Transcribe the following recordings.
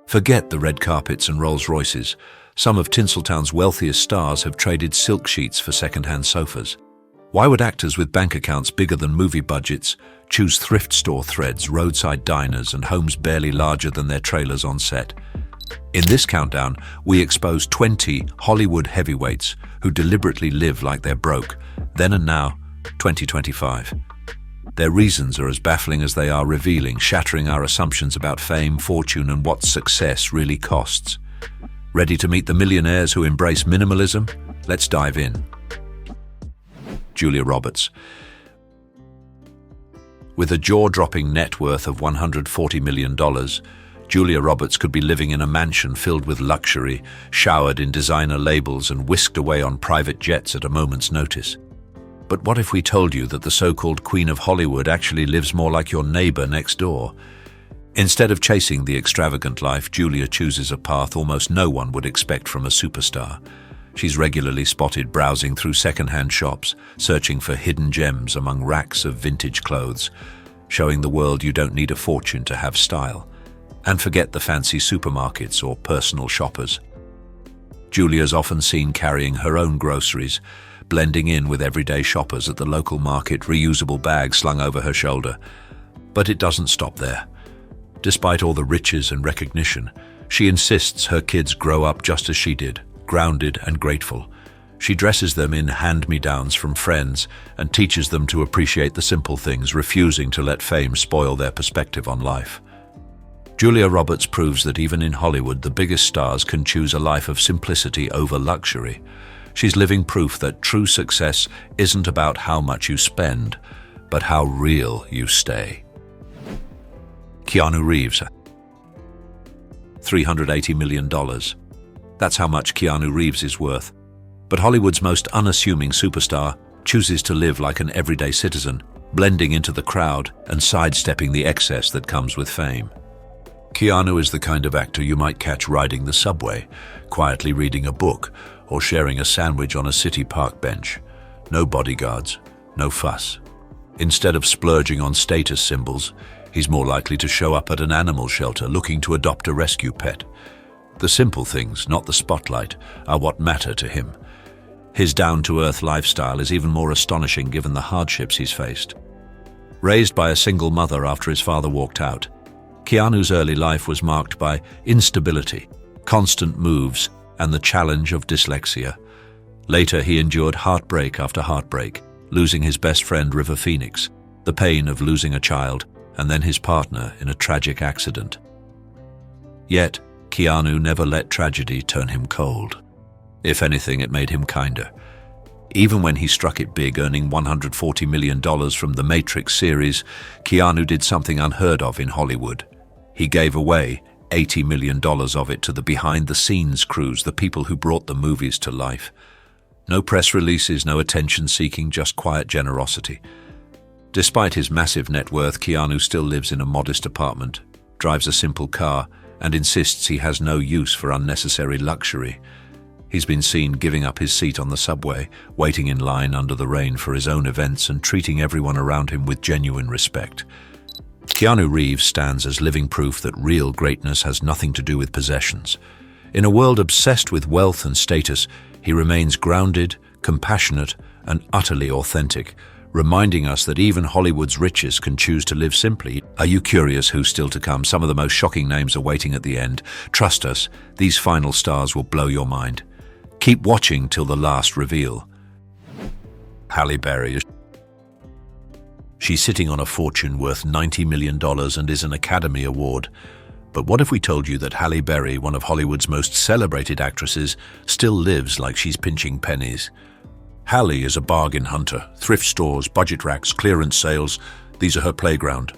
Forget the red carpets and Rolls-Royces. Some of Tinseltown's wealthiest stars have traded silk sheets for second-hand sofas. Why would actors with bank accounts bigger than movie budgets choose thrift store threads, roadside diners, and homes barely larger than their trailers on set? In this countdown, we expose 20 Hollywood heavyweights who deliberately live like they're broke, then and now, 2025. Their reasons are as baffling as they are revealing, shattering our assumptions about fame, fortune, and what success really costs. Ready to meet the millionaires who embrace minimalism? Let's dive in. Julia Roberts. With a jaw-dropping net worth of $140 million, Julia Roberts could be living in a mansion filled with luxury, showered in designer labels and whisked away on private jets at a moment's notice. But what if we told you that the so-called Queen of Hollywood actually lives more like your neighbor next door? Instead of chasing the extravagant life, Julia chooses a path almost no one would expect from a superstar. She's regularly spotted browsing through second-hand shops, searching for hidden gems among racks of vintage clothes, showing the world you don't need a fortune to have style. And forget the fancy supermarkets or personal shoppers. Julia's often seen carrying her own groceries, blending in with everyday shoppers at the local market, reusable bags slung over her shoulder. But it doesn't stop there. Despite all the riches and recognition, she insists her kids grow up just as she did, grounded and grateful. She dresses them in hand-me-downs from friends and teaches them to appreciate the simple things, refusing to let fame spoil their perspective on life. Julia Roberts proves that even in Hollywood, the biggest stars can choose a life of simplicity over luxury. She's living proof that true success isn't about how much you spend, but how real you stay. Keanu Reeves. $380 million. That's how much Keanu Reeves is worth. But Hollywood's most unassuming superstar chooses to live like an everyday citizen, blending into the crowd and sidestepping the excess that comes with fame. Keanu is the kind of actor you might catch riding the subway, quietly reading a book, or sharing a sandwich on a city park bench. No bodyguards, no fuss. Instead of splurging on status symbols, he's more likely to show up at an animal shelter looking to adopt a rescue pet. The simple things, not the spotlight, are what matter to him. His down-to-earth lifestyle is even more astonishing given the hardships he's faced. Raised by a single mother after his father walked out, Keanu's early life was marked by instability, constant moves, and the challenge of dyslexia. Later, he endured heartbreak after heartbreak, losing his best friend River Phoenix, the pain of losing a child, and then his partner in a tragic accident. Yet, Keanu never let tragedy turn him cold. If anything, it made him kinder. Even when he struck it big, earning $140 million from the Matrix series, Keanu did something unheard of in Hollywood. He gave away $80 million of it to the behind-the-scenes crews, the people who brought the movies to life. No press releases, no attention-seeking, just quiet generosity. Despite his massive net worth, Keanu still lives in a modest apartment, drives a simple car, and insists he has no use for unnecessary luxury. He's been seen giving up his seat on the subway, waiting in line under the rain for his own events and treating everyone around him with genuine respect. Keanu Reeves stands as living proof that real greatness has nothing to do with possessions. In a world obsessed with wealth and status, he remains grounded, compassionate, and utterly authentic, reminding us that even Hollywood's richest can choose to live simply. Are you curious who's still to come? Some of the most shocking names are waiting at the end. Trust us, these final stars will blow your mind. Keep watching till the last reveal. Halle Berry. She's sitting on a fortune worth $90 million and is an Academy Award. But what if we told you that Halle Berry, one of Hollywood's most celebrated actresses, still lives like she's pinching pennies? Halle is a bargain hunter. Thrift stores, budget racks, clearance sales, these are her playground.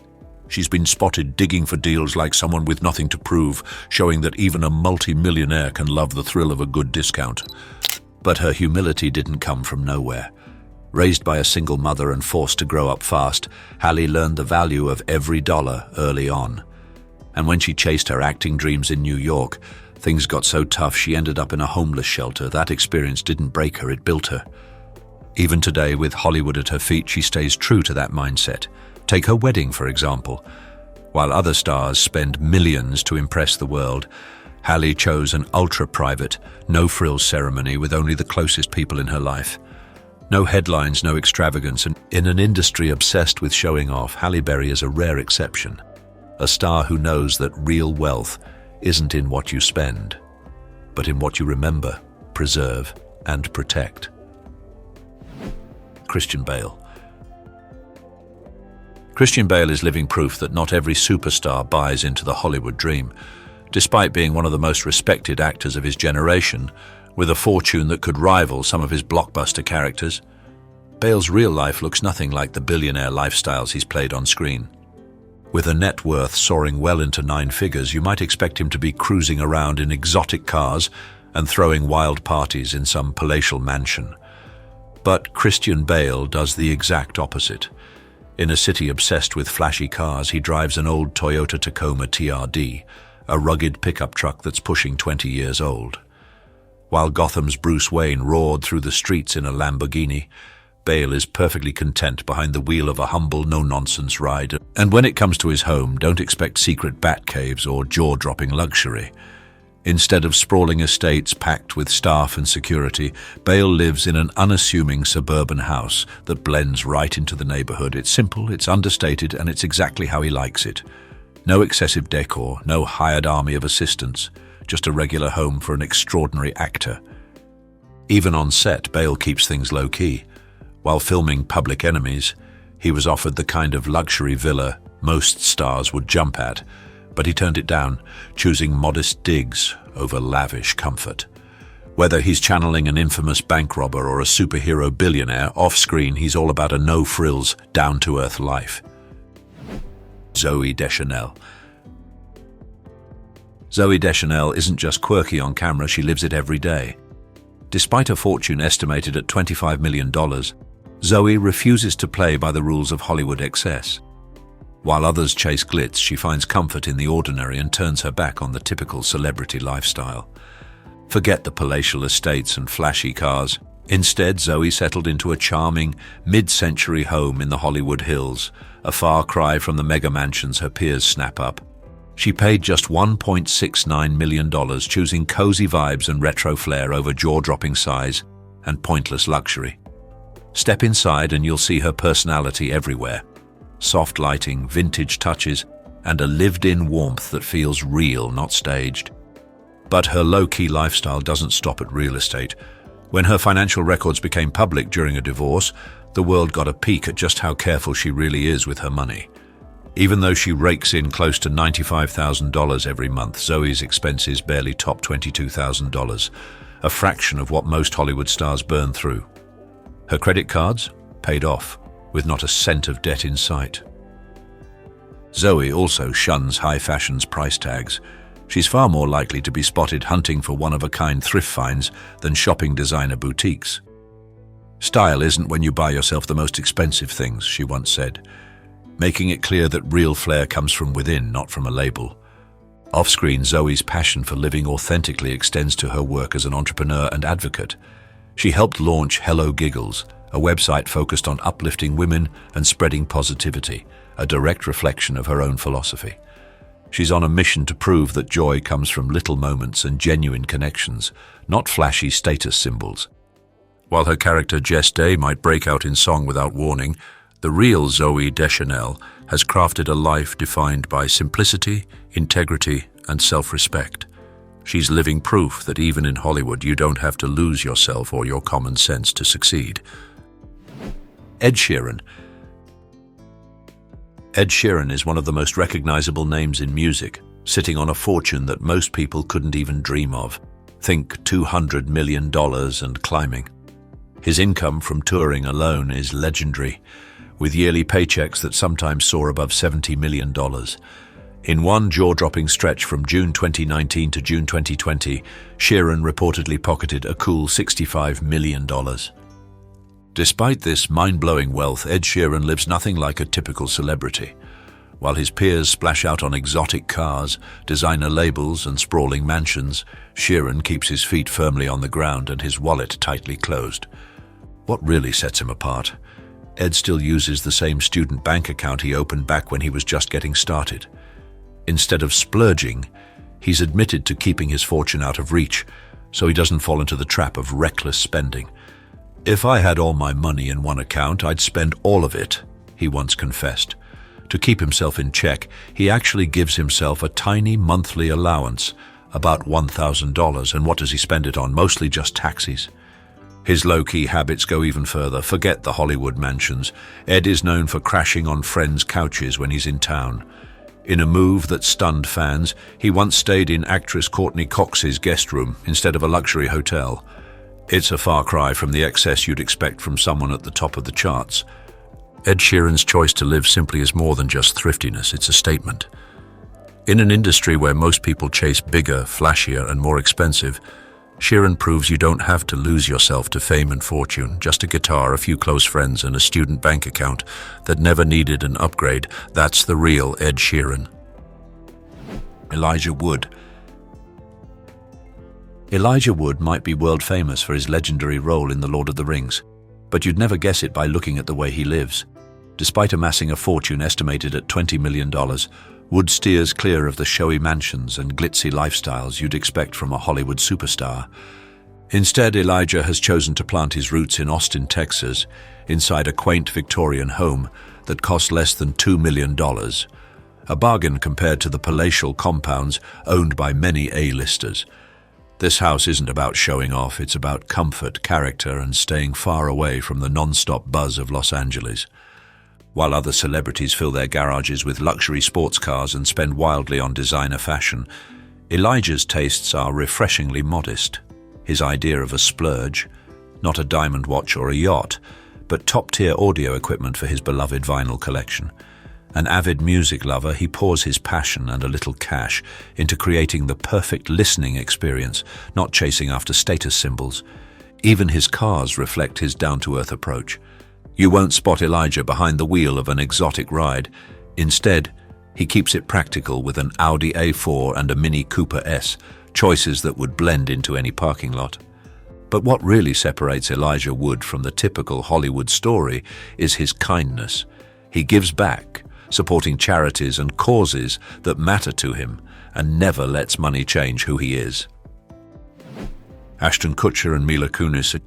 She's been spotted digging for deals like someone with nothing to prove, showing that even a multi-millionaire can love the thrill of a good discount. But her humility didn't come from nowhere. Raised by a single mother and forced to grow up fast, Halle learned the value of every dollar early on. And when she chased her acting dreams in New York, things got so tough she ended up in a homeless shelter. That experience didn't break her, it built her. Even today, with Hollywood at her feet, she stays true to that mindset. Take her wedding, for example. While other stars spend millions to impress the world, Halle chose an ultra-private, no-frills ceremony with only the closest people in her life. No headlines, no extravagance, and in an industry obsessed with showing off, Halle Berry is a rare exception. A star who knows that real wealth isn't in what you spend, but in what you remember, preserve, and protect. Christian Bale. Christian Bale is living proof that not every superstar buys into the Hollywood dream. Despite being one of the most respected actors of his generation, with a fortune that could rival some of his blockbuster characters, Bale's real life looks nothing like the billionaire lifestyles he's played on screen. With a net worth soaring well into 9 figures, you might expect him to be cruising around in exotic cars and throwing wild parties in some palatial mansion. But Christian Bale does the exact opposite. In a city obsessed with flashy cars, he drives an old Toyota Tacoma TRD, a rugged pickup truck that's pushing 20 years old. While Gotham's Bruce Wayne roared through the streets in a Lamborghini, Bale is perfectly content behind the wheel of a humble, no-nonsense ride. And when it comes to his home, don't expect secret bat caves or jaw-dropping luxury. Instead of sprawling estates packed with staff and security, Bale lives in an unassuming suburban house that blends right into the neighborhood. It's simple, it's understated, and it's exactly how he likes it. No excessive decor, no hired army of assistants, just a regular home for an extraordinary actor. Even on set, Bale keeps things low-key. While filming Public Enemies, he was offered the kind of luxury villa most stars would jump at, but he turned it down, choosing modest digs over lavish comfort. Whether he's channeling an infamous bank robber or a superhero billionaire, off-screen he's all about a no-frills, down-to-earth life. Zoe Desanel. Zoe Desanel isn't just quirky on camera, she lives it every day. Despite a fortune estimated at $25 million, Zoe refuses to play by the rules of Hollywood excess. While others chase glitz, she finds comfort in the ordinary and turns her back on the typical celebrity lifestyle. Forget the palatial estates and flashy cars. Instead, Zoe settled into a charming, mid-century home in the Hollywood Hills, a far cry from the mega mansions her peers snap up. She paid just $1.69 million, choosing cozy vibes and retro flair over jaw-dropping size and pointless luxury. Step inside and you'll see her personality everywhere. Soft lighting, vintage touches, and a lived-in warmth that feels real, not staged. But her low-key lifestyle doesn't stop at real estate. When her financial records became public during a divorce, the world got a peek at just how careful she really is with her money. Even though she rakes in close to $95,000 every month, Zoe's expenses barely top $22,000, a fraction of what most Hollywood stars burn through. Her credit cards? Paid off, with not a cent of debt in sight. Zoe also shuns high fashion's price tags. She's far more likely to be spotted hunting for one-of-a-kind thrift finds than shopping designer boutiques. "Style isn't when you buy yourself the most expensive things," she once said, making it clear that real flair comes from within, not from a label. Off-screen, Zoe's passion for living authentically extends to her work as an entrepreneur and advocate. She helped launch Hello Giggles, a website focused on uplifting women and spreading positivity, a direct reflection of her own philosophy. She's on a mission to prove that joy comes from little moments and genuine connections, not flashy status symbols. While her character Jess Day might break out in song without warning, the real Zoe Desanel has crafted a life defined by simplicity, integrity, and self-respect. She's living proof that even in Hollywood you don't have to lose yourself or your common sense to succeed. Ed Sheeran. Ed Sheeran is one of the most recognizable names in music, sitting on a fortune that most people couldn't even dream of. Think $200 million and climbing. His income from touring alone is legendary, with yearly paychecks that sometimes soar above $70 million. In one jaw-dropping stretch from June 2019 to June 2020, Sheeran reportedly pocketed a cool $65 million. Despite this mind-blowing wealth, Ed Sheeran lives nothing like a typical celebrity. While his peers splash out on exotic cars, designer labels, and sprawling mansions, Sheeran keeps his feet firmly on the ground and his wallet tightly closed. What really sets him apart? Ed still uses the same student bank account he opened back when he was just getting started. Instead of splurging, he's admitted to keeping his fortune out of reach, so he doesn't fall into the trap of reckless spending. "If I had all my money in one account, I'd spend all of it," he once confessed. To keep himself in check, he actually gives himself a tiny monthly allowance, about $1,000, and what does he spend it on? Mostly just taxis. His low-key habits go even further. Forget the Hollywood mansions. Ed is known for crashing on friends' couches when he's in town. In a move that stunned fans, he once stayed in actress Courtney Cox's guest room instead of a luxury hotel. It's a far cry from the excess you'd expect from someone at the top of the charts. Ed Sheeran's choice to live simply is more than just thriftiness, it's a statement. In an industry where most people chase bigger, flashier, and more expensive, Sheeran proves you don't have to lose yourself to fame and fortune, just a guitar, a few close friends, and a student bank account that never needed an upgrade. That's the real Ed Sheeran. Elijah Wood. Elijah Wood might be world famous for his legendary role in The Lord of the Rings, but you'd never guess it by looking at the way he lives. Despite amassing a fortune estimated at $20 million, Wood steers clear of the showy mansions and glitzy lifestyles you'd expect from a Hollywood superstar. Instead, Elijah has chosen to plant his roots in Austin, Texas, inside a quaint Victorian home that cost less than $2 million, a bargain compared to the palatial compounds owned by many A-listers. This house isn't about showing off, it's about comfort, character, and staying far away from the non-stop buzz of Los Angeles. While other celebrities fill their garages with luxury sports cars and spend wildly on designer fashion, Elijah's tastes are refreshingly modest. His idea of a splurge, not a diamond watch or a yacht, but top-tier audio equipment for his beloved vinyl collection. An avid music lover, he pours his passion and a little cash into creating the perfect listening experience, not chasing after status symbols. Even his cars reflect his down-to-earth approach. You won't spot Elijah behind the wheel of an exotic ride. Instead, he keeps it practical with an Audi A4 and a Mini Cooper S, choices that would blend into any parking lot. But what really separates Elijah Wood from the typical Hollywood story is his kindness. He gives back, supporting charities and causes that matter to him, and never lets money change who he is. Ashton Kutcher and Mila Kunis.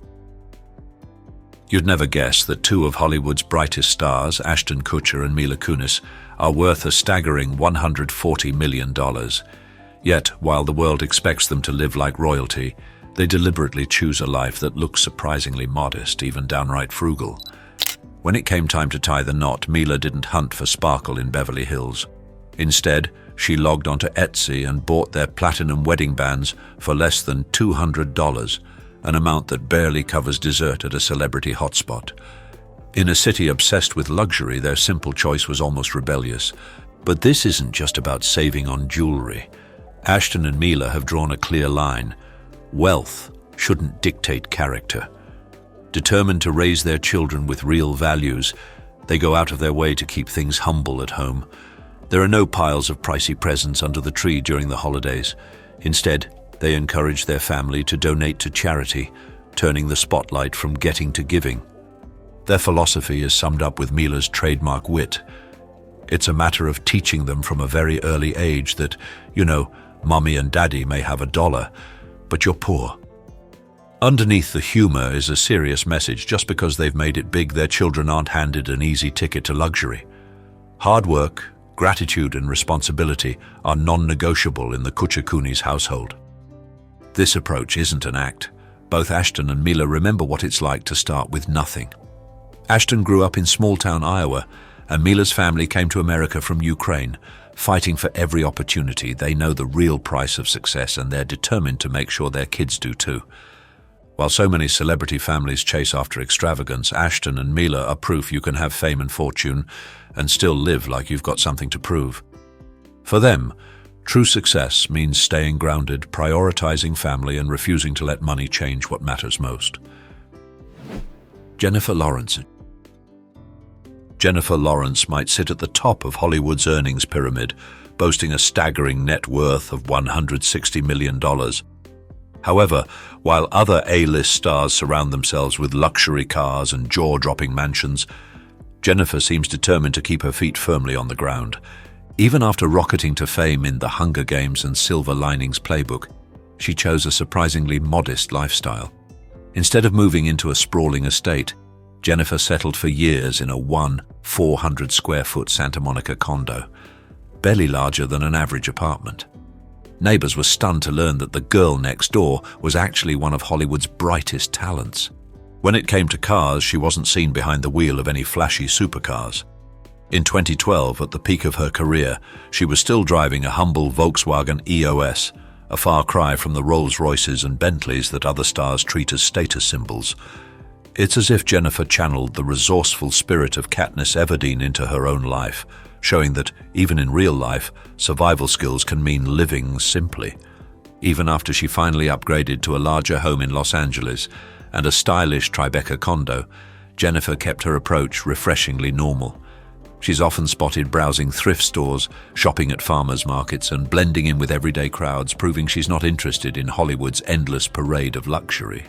You'd never guess that two of Hollywood's brightest stars, Ashton Kutcher and Mila Kunis, are worth a staggering $140 million. Yet, while the world expects them to live like royalty, they deliberately choose a life that looks surprisingly modest, even downright frugal. When it came time to tie the knot, Mila didn't hunt for sparkle in Beverly Hills. Instead, she logged onto Etsy and bought their platinum wedding bands for less than $200, an amount that barely covers dessert at a celebrity hotspot. In a city obsessed with luxury, their simple choice was almost rebellious. But this isn't just about saving on jewelry. Ashton and Mila have drawn a clear line. Wealth shouldn't dictate character. Determined to raise their children with real values, they go out of their way to keep things humble at home. There are no piles of pricey presents under the tree during the holidays. Instead, they encourage their family to donate to charity, turning the spotlight from getting to giving. Their philosophy is summed up with Mila's trademark wit. It's a matter of teaching them from a very early age that, mommy and daddy may have $1, but you're poor. Underneath the humor is a serious message. Just because they've made it big, their children aren't handed an easy ticket to luxury. Hard work, gratitude, and responsibility are non-negotiable in the Kutcher-Kunis household. This approach isn't an act. Both Ashton and Mila remember what it's like to start with nothing. Ashton grew up in small-town Iowa, and Mila's family came to America from Ukraine, fighting for every opportunity. They know the real price of success, and they're determined to make sure their kids do too. While so many celebrity families chase after extravagance, Ashton and Mila are proof you can have fame and fortune and still live like you've got something to prove. For them, true success means staying grounded, prioritizing family, and refusing to let money change what matters most. Jennifer Lawrence. Jennifer Lawrence might sit at the top of Hollywood's earnings pyramid, boasting a staggering net worth of $160 million. However, while other A-list stars surround themselves with luxury cars and jaw-dropping mansions, Jennifer seems determined to keep her feet firmly on the ground. Even after rocketing to fame in The Hunger Games and Silver Linings Playbook, she chose a surprisingly modest lifestyle. Instead of moving into a sprawling estate, Jennifer settled for years in a 400-square-foot Santa Monica condo, barely larger than an average apartment. Neighbors were stunned to learn that the girl next door was actually one of Hollywood's brightest talents. When it came to cars, she wasn't seen behind the wheel of any flashy supercars. In 2012, at the peak of her career, she was still driving a humble Volkswagen EOS, a far cry from the Rolls-Royces and Bentleys that other stars treat as status symbols. It's as if Jennifer channeled the resourceful spirit of Katniss Everdeen into her own life, showing that, even in real life, survival skills can mean living simply. Even after she finally upgraded to a larger home in Los Angeles and a stylish Tribeca condo, Jennifer kept her approach refreshingly normal. She's often spotted browsing thrift stores, shopping at farmers markets, and blending in with everyday crowds, proving she's not interested in Hollywood's endless parade of luxury.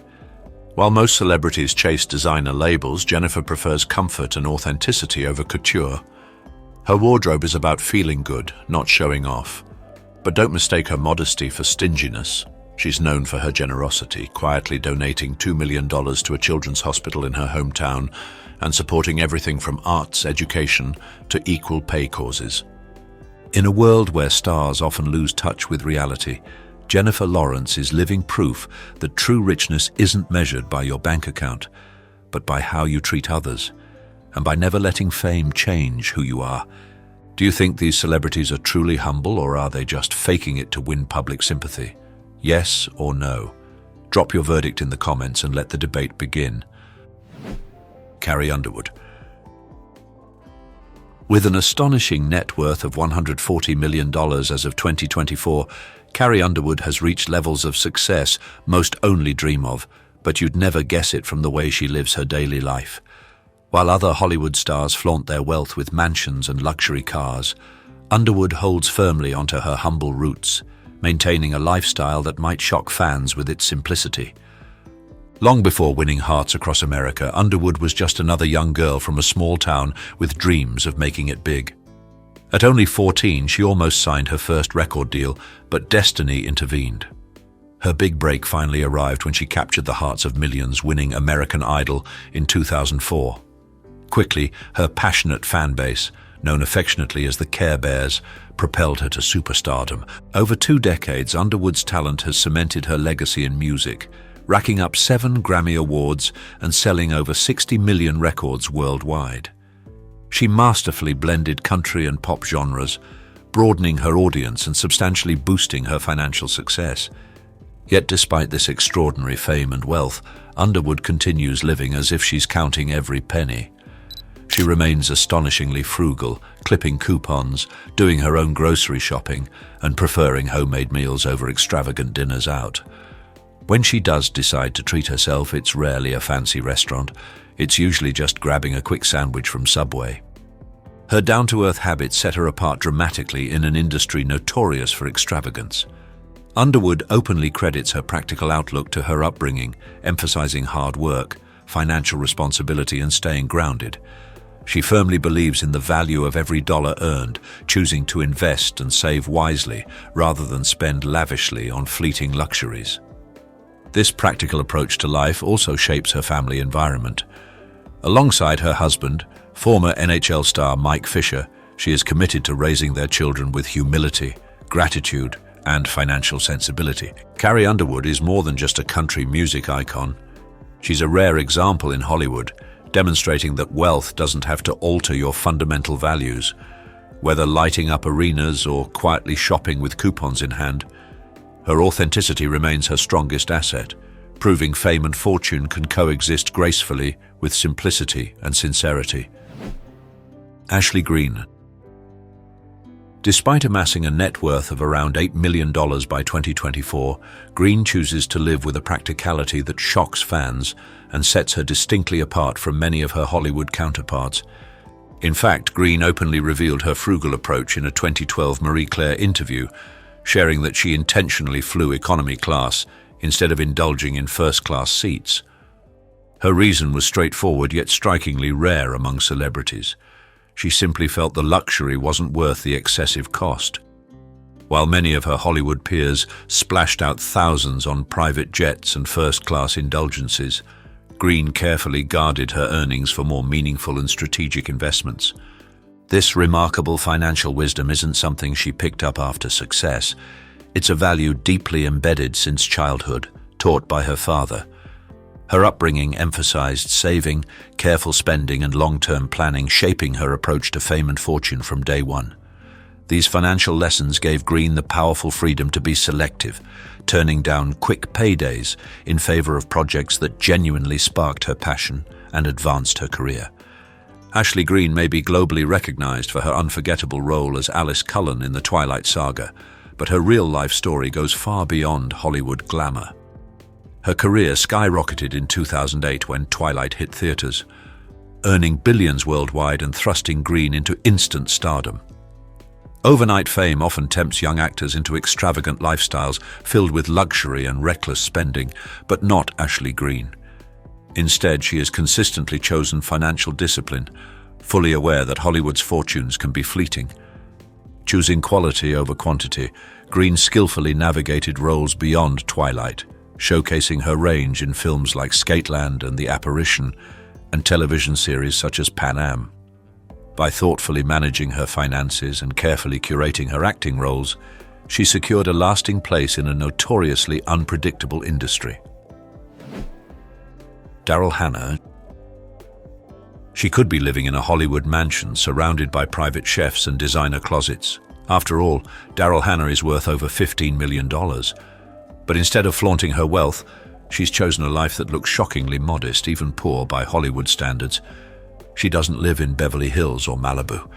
While most celebrities chase designer labels, Jennifer prefers comfort and authenticity over couture. Her wardrobe is about feeling good, not showing off. But don't mistake her modesty for stinginess. She's known for her generosity, quietly donating $2 million to a children's hospital in her hometown and supporting everything from arts, education, to equal pay causes. In a world where stars often lose touch with reality, Jennifer Lawrence is living proof that true richness isn't measured by your bank account, but by how you treat others, and by never letting fame change who you are. Do you think these celebrities are truly humble, or are they just faking it to win public sympathy? Yes or no? Drop your verdict in the comments and let the debate begin. Carrie Underwood. With an astonishing net worth of $140 million as of 2024, Carrie Underwood has reached levels of success most only dream of, but you'd never guess it from the way she lives her daily life. While other Hollywood stars flaunt their wealth with mansions and luxury cars, Underwood holds firmly onto her humble roots, maintaining a lifestyle that might shock fans with its simplicity. Long before winning hearts across America, Underwood was just another young girl from a small town with dreams of making it big. At only 14, she almost signed her first record deal, but destiny intervened. Her big break finally arrived when she captured the hearts of millions, winning American Idol in 2004. Quickly, her passionate fan base, known affectionately as the Care Bears, propelled her to superstardom. Over 2 decades, Underwood's talent has cemented her legacy in music, racking up 7 Grammy Awards and selling over 60 million records worldwide. She masterfully blended country and pop genres, broadening her audience and substantially boosting her financial success. Yet despite this extraordinary fame and wealth, Underwood continues living as if she's counting every penny. She remains astonishingly frugal, clipping coupons, doing her own grocery shopping, and preferring homemade meals over extravagant dinners out. When she does decide to treat herself, it's rarely a fancy restaurant. It's usually just grabbing a quick sandwich from Subway. Her down-to-earth habits set her apart dramatically in an industry notorious for extravagance. Underwood openly credits her practical outlook to her upbringing, emphasizing hard work, financial responsibility, and staying grounded. She firmly believes in the value of every dollar earned, choosing to invest and save wisely rather than spend lavishly on fleeting luxuries. This practical approach to life also shapes her family environment. Alongside her husband, former NHL star Mike Fisher, she is committed to raising their children with humility, gratitude, and financial sensibility. Carrie Underwood is more than just a country music icon. She's a rare example in Hollywood, demonstrating that wealth doesn't have to alter your fundamental values. Whether lighting up arenas or quietly shopping with coupons in hand, her authenticity remains her strongest asset, proving fame and fortune can coexist gracefully with simplicity and sincerity. Ashley Greene. Despite amassing a net worth of around $8 million by 2024, Greene chooses to live with a practicality that shocks fans and sets her distinctly apart from many of her Hollywood counterparts. In fact, Greene openly revealed her frugal approach in a 2012 Marie Claire interview, sharing that she intentionally flew economy class instead of indulging in first-class seats. Her reason was straightforward yet strikingly rare among celebrities. She simply felt the luxury wasn't worth the excessive cost. While many of her Hollywood peers splashed out thousands on private jets and first-class indulgences, Green carefully guarded her earnings for more meaningful and strategic investments. This remarkable financial wisdom isn't something she picked up after success. It's a value deeply embedded since childhood, taught by her father. Her upbringing emphasized saving, careful spending, and long-term planning, shaping her approach to fame and fortune from day one. These financial lessons gave Green the powerful freedom to be selective, turning down quick paydays in favor of projects that genuinely sparked her passion and advanced her career. Ashley Greene may be globally recognized for her unforgettable role as Alice Cullen in the Twilight Saga, but her real-life story goes far beyond Hollywood glamour. Her career skyrocketed in 2008 when Twilight hit theaters, earning billions worldwide and thrusting Greene into instant stardom. Overnight fame often tempts young actors into extravagant lifestyles filled with luxury and reckless spending, but not Ashley Greene. Instead, she has consistently chosen financial discipline, fully aware that Hollywood's fortunes can be fleeting. Choosing quality over quantity, Greene skillfully navigated roles beyond Twilight, showcasing her range in films like Skateland and The Apparition, and television series such as Pan Am. By thoughtfully managing her finances and carefully curating her acting roles, she secured a lasting place in a notoriously unpredictable industry. Daryl Hannah. She could be living in a Hollywood mansion surrounded by private chefs and designer closets. After all, Daryl Hannah is worth over $15 million. But instead of flaunting her wealth, she's chosen a life that looks shockingly modest, even poor by Hollywood standards. She doesn't live in Beverly Hills or Malibu.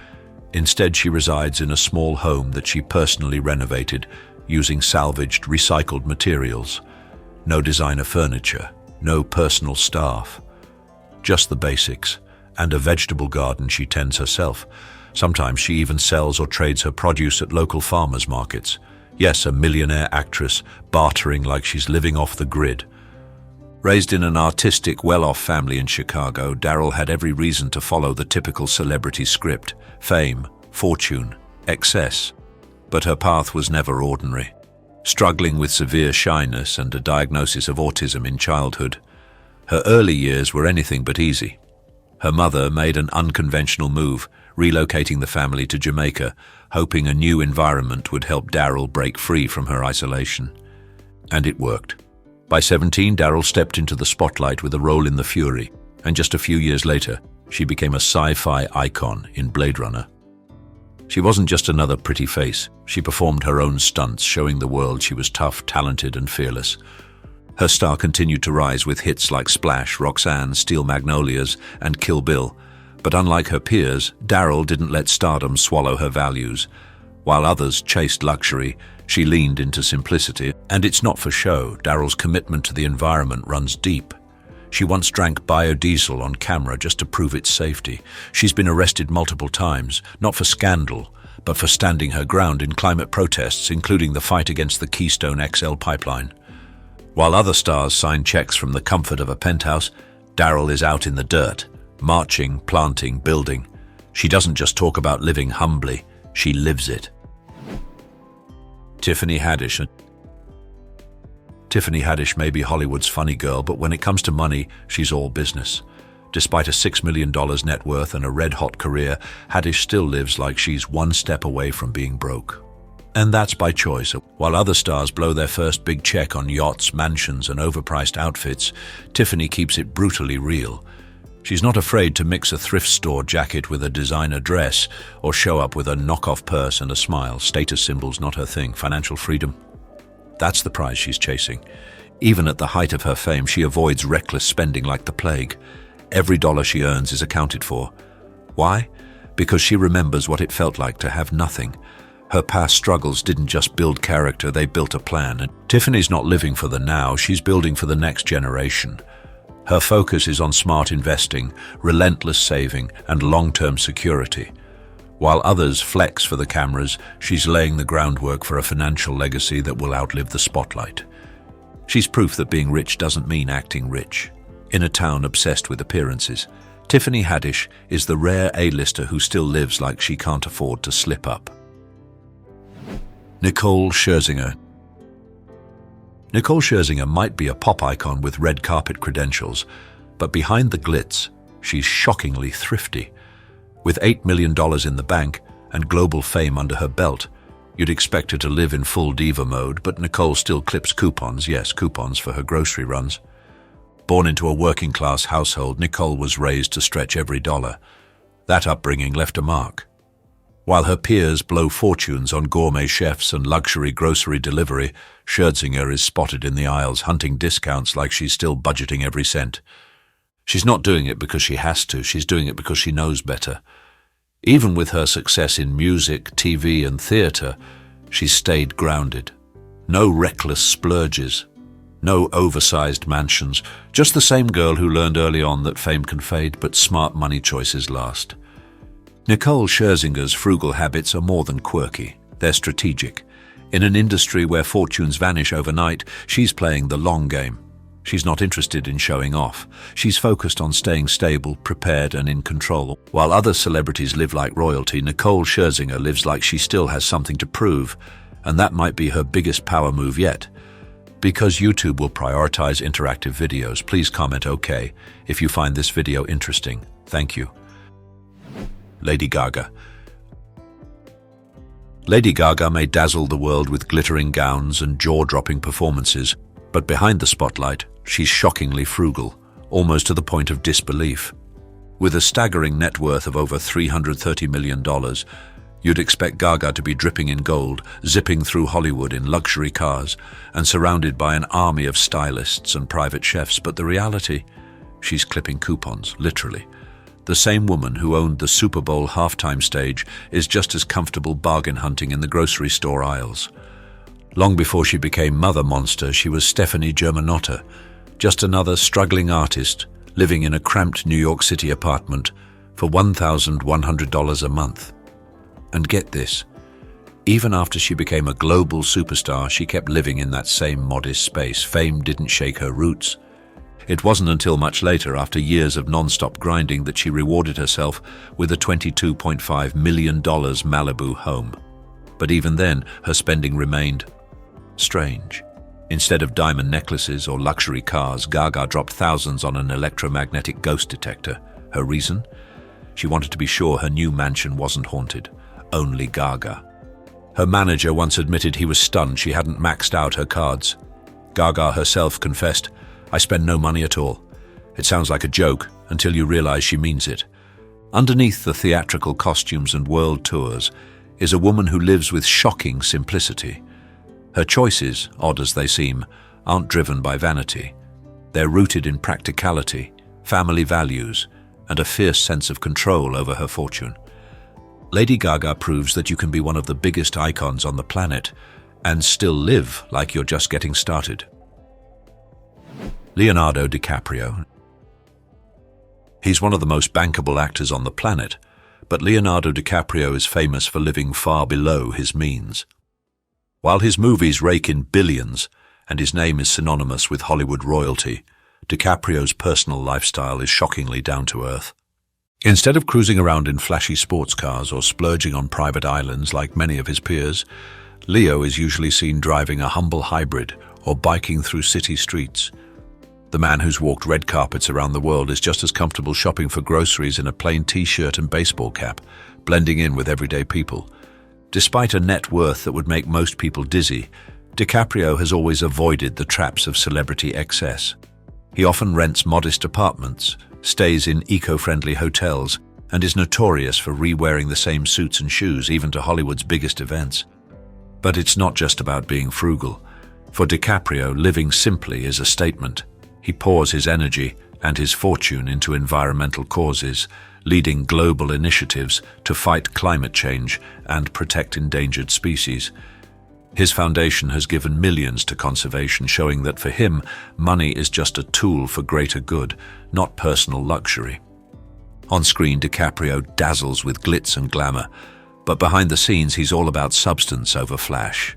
Instead, she resides in a small home that she personally renovated using salvaged, recycled materials. No designer furniture, no personal staff. Just the basics, and a vegetable garden she tends herself. Sometimes she even sells or trades her produce at local farmers markets. Yes, a millionaire actress, bartering like she's living off the grid. Raised in an artistic, well-off family in Chicago, Daryl had every reason to follow the typical celebrity script: fame, fortune, excess. But her path was never ordinary. Struggling with severe shyness and a diagnosis of autism in childhood, her early years were anything but easy. Her mother made an unconventional move, relocating the family to Jamaica, hoping a new environment would help Daryl break free from her isolation. And it worked. By 17, Daryl stepped into the spotlight with a role in The Fury, and just a few years later, she became a sci-fi icon in Blade Runner. She wasn't just another pretty face. She performed her own stunts, showing the world she was tough, talented, and fearless. Her star continued to rise with hits like Splash, Roxanne, Steel Magnolias, and Kill Bill. But unlike her peers, Daryl didn't let stardom swallow her values. While others chased luxury, she leaned into simplicity. And it's not for show. Daryl's commitment to the environment runs deep. She once drank biodiesel on camera just to prove its safety. She's been arrested multiple times, not for scandal, but for standing her ground in climate protests, including the fight against the Keystone XL pipeline. While other stars sign checks from the comfort of a penthouse, Daryl is out in the dirt, marching, planting, building. She doesn't just talk about living humbly, she lives it. Tiffany Haddish. Tiffany Haddish may be Hollywood's funny girl, but when it comes to money, she's all business. Despite a $6 million net worth and a red-hot career, Haddish still lives like she's one step away from being broke. And that's by choice. While other stars blow their first big check on yachts, mansions, and overpriced outfits, Tiffany keeps it brutally real. She's not afraid to mix a thrift store jacket with a designer dress or show up with a knockoff purse and a smile. Status symbols not her thing. Financial freedom, that's the prize she's chasing. Even at the height of her fame, she avoids reckless spending like the plague. Every dollar she earns is accounted for. Why? Because she remembers what it felt like to have nothing. Her past struggles didn't just build character, they built a plan. And Tiffany's not living for the now, she's building for the next generation. Her focus is on smart investing, relentless saving, and long-term security. While others flex for the cameras, she's laying the groundwork for a financial legacy that will outlive the spotlight. She's proof that being rich doesn't mean acting rich. in a town obsessed with appearances. Tiffany Haddish is the rare A-lister who still lives like she can't afford to slip up. Nicole Scherzinger. Nicole Scherzinger might be a pop icon with red carpet credentials, but behind the glitz, she's shockingly thrifty. With $8 million in the bank and global fame under her belt, you'd expect her to live in full diva mode, but Nicole still clips coupons, yes, coupons for her grocery runs. Born into a working-class household, Nicole was raised to stretch every dollar. That upbringing left a mark. While her peers blow fortunes on gourmet chefs and luxury grocery delivery, Scherzinger is spotted in the aisles hunting discounts like she's still budgeting every cent. She's not doing it because she has to, she's doing it because she knows better. Even with her success in music, TV, and theatre, she's stayed grounded. No reckless splurges, no oversized mansions, just the same girl who learned early on that fame can fade, but smart money choices last. Nicole Scherzinger's frugal habits are more than quirky, they're strategic. In an industry where fortunes vanish overnight, she's playing the long game. She's not interested in showing off. She's focused on staying stable, prepared, and in control. While other celebrities live like royalty, Nicole Scherzinger lives like she still has something to prove, and that might be her biggest power move yet. Because YouTube will prioritize interactive videos, please comment OK if you find this video interesting. Thank you. Lady Gaga. Lady Gaga may dazzle the world with glittering gowns and jaw-dropping performances, but behind the spotlight, she's shockingly frugal, almost to the point of disbelief. With a staggering net worth of over $330 million, you'd expect Gaga to be dripping in gold, zipping through Hollywood in luxury cars, and surrounded by an army of stylists and private chefs. But the reality? She's clipping coupons, literally. The same woman who owned the Super Bowl halftime stage is just as comfortable bargain hunting in the grocery store aisles. Long before she became Mother Monster, she was Stephanie Germanotta, just another struggling artist living in a cramped New York City apartment for $1,100 a month. And get this, even after she became a global superstar, she kept living in that same modest space. Fame didn't shake her roots. It wasn't until much later, after years of non-stop grinding, that she rewarded herself with a $22.5 million Malibu home. But even then, her spending remained strange. Instead of diamond necklaces or luxury cars, Gaga dropped thousands on an electromagnetic ghost detector. Her reason? She wanted to be sure her new mansion wasn't haunted. Only Gaga. Her manager once admitted he was stunned she hadn't maxed out her cards. Gaga herself confessed, "I spend no money at all. It sounds like a joke until you realize she means it." Underneath the theatrical costumes and world tours is a woman who lives with shocking simplicity. Her choices, odd as they seem, aren't driven by vanity. They're rooted in practicality, family values, and a fierce sense of control over her fortune. Lady Gaga proves that you can be one of the biggest icons on the planet and still live like you're just getting started. Leonardo DiCaprio. He's one of the most bankable actors on the planet, but Leonardo DiCaprio is famous for living far below his means. While his movies rake in billions and his name is synonymous with Hollywood royalty, DiCaprio's personal lifestyle is shockingly down-to-earth. Instead of cruising around in flashy sports cars or splurging on private islands like many of his peers, Leo is usually seen driving a humble hybrid or biking through city streets. The man who's walked red carpets around the world is just as comfortable shopping for groceries in a plain t-shirt and baseball cap, blending in with everyday people. Despite a net worth that would make most people dizzy, DiCaprio has always avoided the traps of celebrity excess. He often rents modest apartments, stays in eco-friendly hotels, and is notorious for re-wearing the same suits and shoes even to Hollywood's biggest events. But it's not just about being frugal. For DiCaprio, living simply is a statement. He pours his energy and his fortune into environmental causes, leading global initiatives to fight climate change and protect endangered species. His foundation has given millions to conservation, showing that for him, money is just a tool for greater good, not personal luxury. On screen, DiCaprio dazzles with glitz and glamour, but behind the scenes he's all about substance over flash.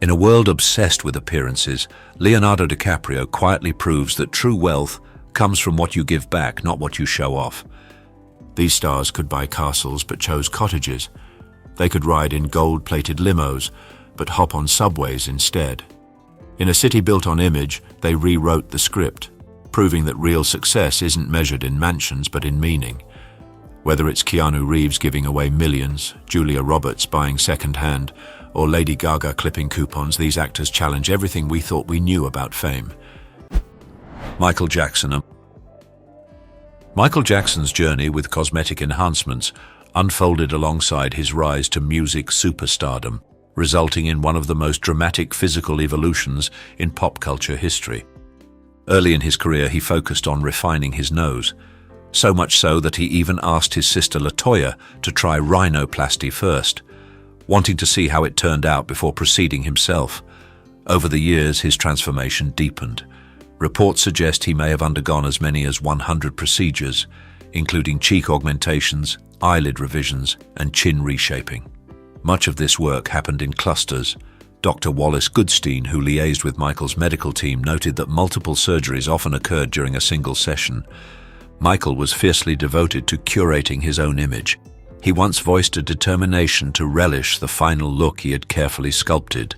In a world obsessed with appearances, Leonardo DiCaprio quietly proves that true wealth comes from what you give back, not what you show off. These stars could buy castles but chose cottages. They could ride in gold-plated limos but hop on subways instead. In a city built on image, they rewrote the script, proving that real success isn't measured in mansions but in meaning. Whether it's Keanu Reeves giving away millions, Julia Roberts buying second-hand, or Lady Gaga clipping coupons, these actors challenge everything we thought we knew about fame. Michael Jackson. Michael Jackson's journey with cosmetic enhancements unfolded alongside his rise to music superstardom, resulting in one of the most dramatic physical evolutions in pop culture history. Early in his career, he focused on refining his nose, so much so that he even asked his sister LaToya to try rhinoplasty first, wanting to see how it turned out before proceeding himself. Over the years, his transformation deepened. Reports suggest he may have undergone as many as 100 procedures, including cheek augmentations, eyelid revisions, and chin reshaping. Much of this work happened in clusters. Dr. Wallace Goodstein, who liaised with Michael's medical team, noted that multiple surgeries often occurred during a single session. Michael was fiercely devoted to curating his own image. He once voiced a determination to relish the final look he had carefully sculpted,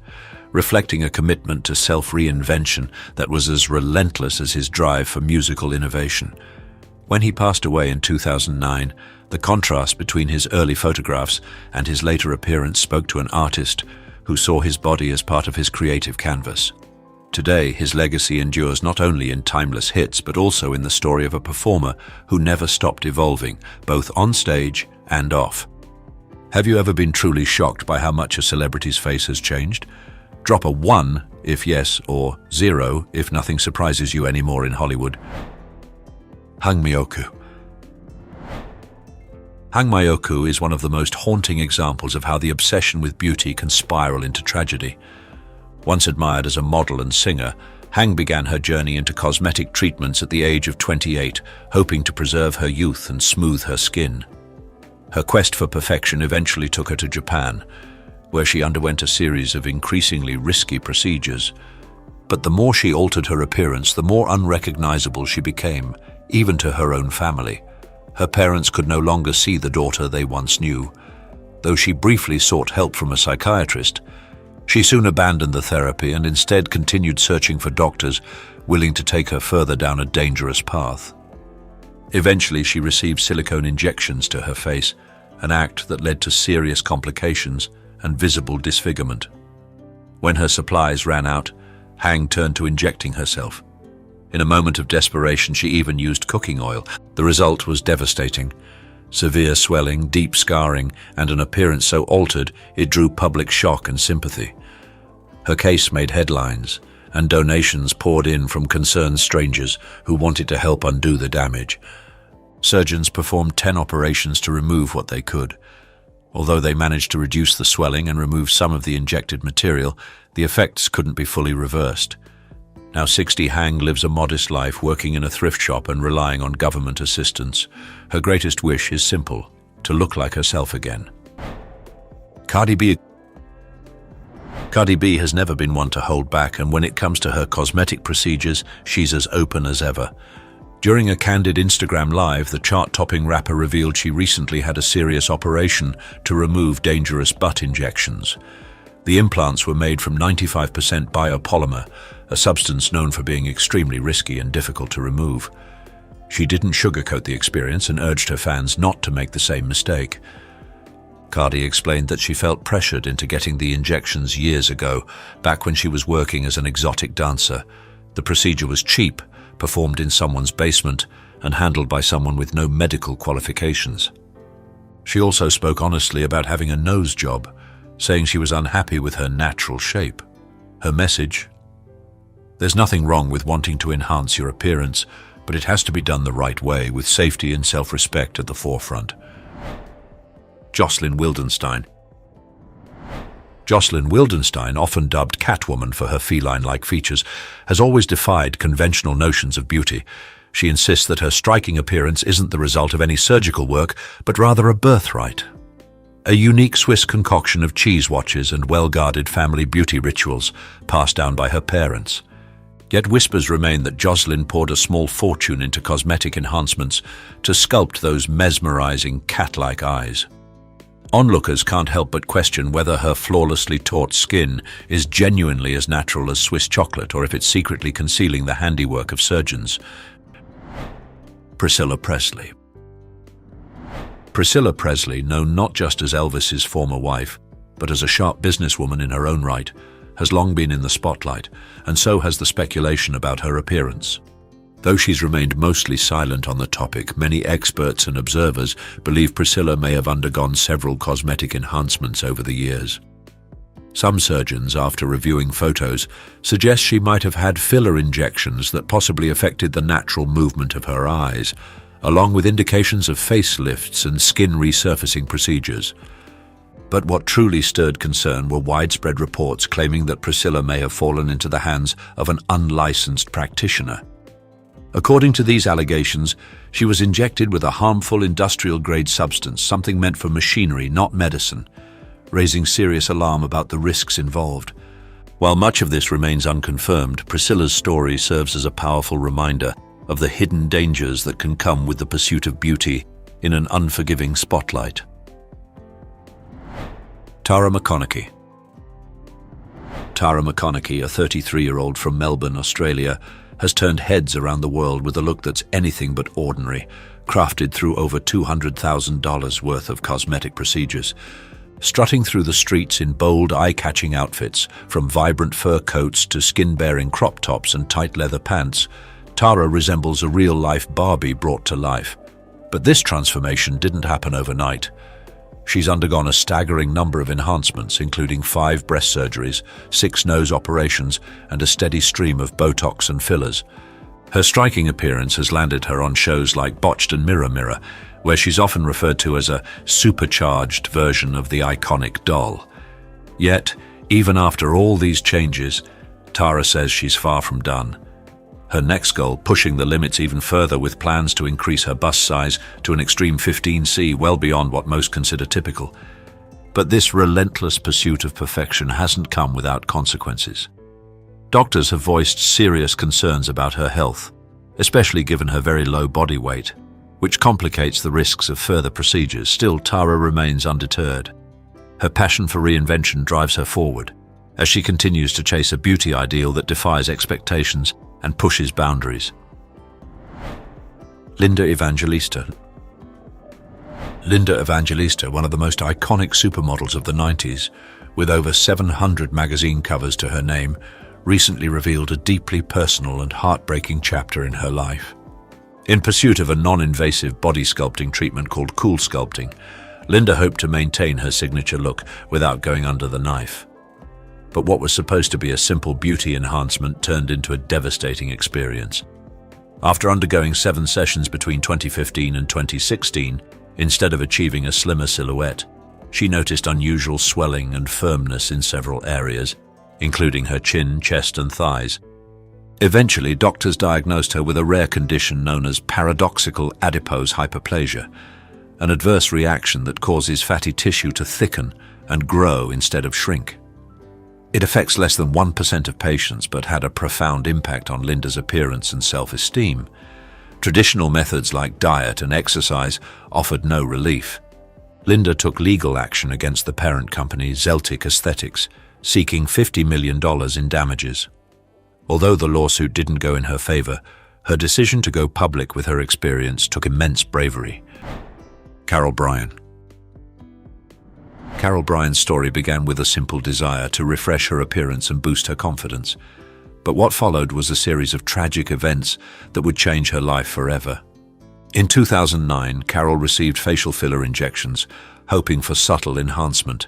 reflecting a commitment to self-reinvention that was as relentless as his drive for musical innovation. When he passed away in 2009, the contrast between his early photographs and his later appearance spoke to an artist who saw his body as part of his creative canvas. Today, his legacy endures not only in timeless hits, but also in the story of a performer who never stopped evolving, both on stage and off. Have you ever been truly shocked by how much a celebrity's face has changed? Drop a 1 if yes, or 0 if nothing surprises you anymore in Hollywood. Hang Myoku. Hang Myoku is one of the most haunting examples of how the obsession with beauty can spiral into tragedy. Once admired as a model and singer, Hang began her journey into cosmetic treatments at the age of 28, hoping to preserve her youth and smooth her skin. Her quest for perfection eventually took her to Japan, where she underwent a series of increasingly risky procedures. But the more she altered her appearance, the more unrecognizable she became, even to her own family. Her parents could no longer see the daughter they once knew. Though she briefly sought help from a psychiatrist, she soon abandoned the therapy and instead continued searching for doctors willing to take her further down a dangerous path. Eventually, she received silicone injections to her face, an act that led to serious complications and visible disfigurement. When her supplies ran out, Hang turned to injecting herself. In a moment of desperation, she even used cooking oil. The result was devastating. Severe swelling, deep scarring, and an appearance so altered it drew public shock and sympathy. Her case made headlines, and donations poured in from concerned strangers who wanted to help undo the damage. Surgeons performed 10 operations to remove what they could. Although they managed to reduce the swelling and remove some of the injected material, the effects couldn't be fully reversed. Now 60, Hang lives a modest life, working in a thrift shop and relying on government assistance. Her greatest wish is simple: to look like herself again. Cardi B. Cardi B has never been one to hold back, and when it comes to her cosmetic procedures, she's as open as ever. During a candid Instagram Live, the chart-topping rapper revealed she recently had a serious operation to remove dangerous butt injections. The implants were made from 95% biopolymer, a substance known for being extremely risky and difficult to remove. She didn't sugarcoat the experience and urged her fans not to make the same mistake. Cardi explained that she felt pressured into getting the injections years ago, back when she was working as an exotic dancer. The procedure was cheap, performed in someone's basement, and handled by someone with no medical qualifications. She also spoke honestly about having a nose job, saying she was unhappy with her natural shape. Her message: there's nothing wrong with wanting to enhance your appearance, but it has to be done the right way, with safety and self-respect at the forefront. Joselyn Wildenstein. Joselyn Wildenstein, often dubbed Catwoman for her feline-like features, has always defied conventional notions of beauty. She insists that her striking appearance isn't the result of any surgical work, but rather a birthright. A unique Swiss concoction of cheese watches and well-guarded family beauty rituals passed down by her parents. Yet whispers remain that Joselyn poured a small fortune into cosmetic enhancements to sculpt those mesmerizing cat-like eyes. Onlookers can't help but question whether her flawlessly taut skin is genuinely as natural as Swiss chocolate or if it's secretly concealing the handiwork of surgeons. Priscilla Presley. Priscilla Presley, known not just as Elvis's former wife, but as a sharp businesswoman in her own right, has long been in the spotlight, and so has the speculation about her appearance. Though she's remained mostly silent on the topic, many experts and observers believe Priscilla may have undergone several cosmetic enhancements over the years. Some surgeons, after reviewing photos, suggest she might have had filler injections that possibly affected the natural movement of her eyes, along with indications of facelifts and skin resurfacing procedures. But what truly stirred concern were widespread reports claiming that Priscilla may have fallen into the hands of an unlicensed practitioner. According to these allegations, she was injected with a harmful industrial-grade substance, something meant for machinery, not medicine, raising serious alarm about the risks involved. While much of this remains unconfirmed, Priscilla's story serves as a powerful reminder of the hidden dangers that can come with the pursuit of beauty in an unforgiving spotlight. Tara McConaughey. Tara McConaughey, a 33-year-old from Melbourne, Australia, has turned heads around the world with a look that's anything but ordinary, crafted through over $200,000 worth of cosmetic procedures. Strutting through the streets in bold, eye-catching outfits, from vibrant fur coats to skin-bearing crop tops and tight leather pants, Tara resembles a real-life Barbie brought to life. But this transformation didn't happen overnight. She's undergone a staggering number of enhancements, including 5 breast surgeries, 6 nose operations, and a steady stream of Botox and fillers. Her striking appearance has landed her on shows like Botched and Mirror Mirror, where she's often referred to as a supercharged version of the iconic doll. Yet, even after all these changes, Tara says she's far from done. Her next goal, pushing the limits even further with plans to increase her bust size to an extreme 15C, well beyond what most consider typical. But this relentless pursuit of perfection hasn't come without consequences. Doctors have voiced serious concerns about her health, especially given her very low body weight, which complicates the risks of further procedures. Still, Tara remains undeterred. Her passion for reinvention drives her forward, as she continues to chase a beauty ideal that defies expectations and pushes boundaries. Linda Evangelista. Linda Evangelista, one of the most iconic supermodels of the 90s, with over 700 magazine covers to her name, recently revealed a deeply personal and heartbreaking chapter in her life. In pursuit of a non-invasive body sculpting treatment called cool sculpting, Linda hoped to maintain her signature look without going under the knife. But what was supposed to be a simple beauty enhancement turned into a devastating experience. After undergoing 7 sessions between 2015 and 2016, instead of achieving a slimmer silhouette, she noticed unusual swelling and firmness in several areas, including her chin, chest, and thighs. Eventually, doctors diagnosed her with a rare condition known as paradoxical adipose hyperplasia, an adverse reaction that causes fatty tissue to thicken and grow instead of shrink. It affects less than 1% of patients, but had a profound impact on Linda's appearance and self-esteem. Traditional methods like diet and exercise offered no relief. Linda took legal action against the parent company, Zeltic Aesthetics, seeking $50 million in damages. Although the lawsuit didn't go in her favor, her decision to go public with her experience took immense bravery. Carol Bryan. Carol Bryan's story began with a simple desire to refresh her appearance and boost her confidence. But what followed was a series of tragic events that would change her life forever. In 2009, Carol received facial filler injections, hoping for subtle enhancement.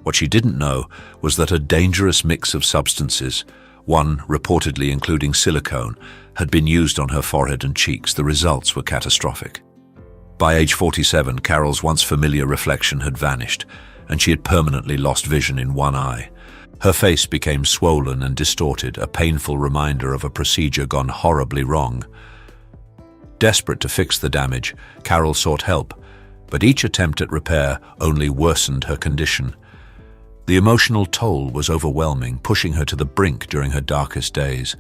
What she didn't know was that a dangerous mix of substances, one reportedly including silicone, had been used on her forehead and cheeks. The results were catastrophic. By age 47, Carol's once familiar reflection had vanished, and she had permanently lost vision in one eye. Her face became swollen and distorted, a painful reminder of a procedure gone horribly wrong. Desperate to fix the damage, Carol sought help, but each attempt at repair only worsened her condition. The emotional toll was overwhelming, pushing her to the brink during her darkest days.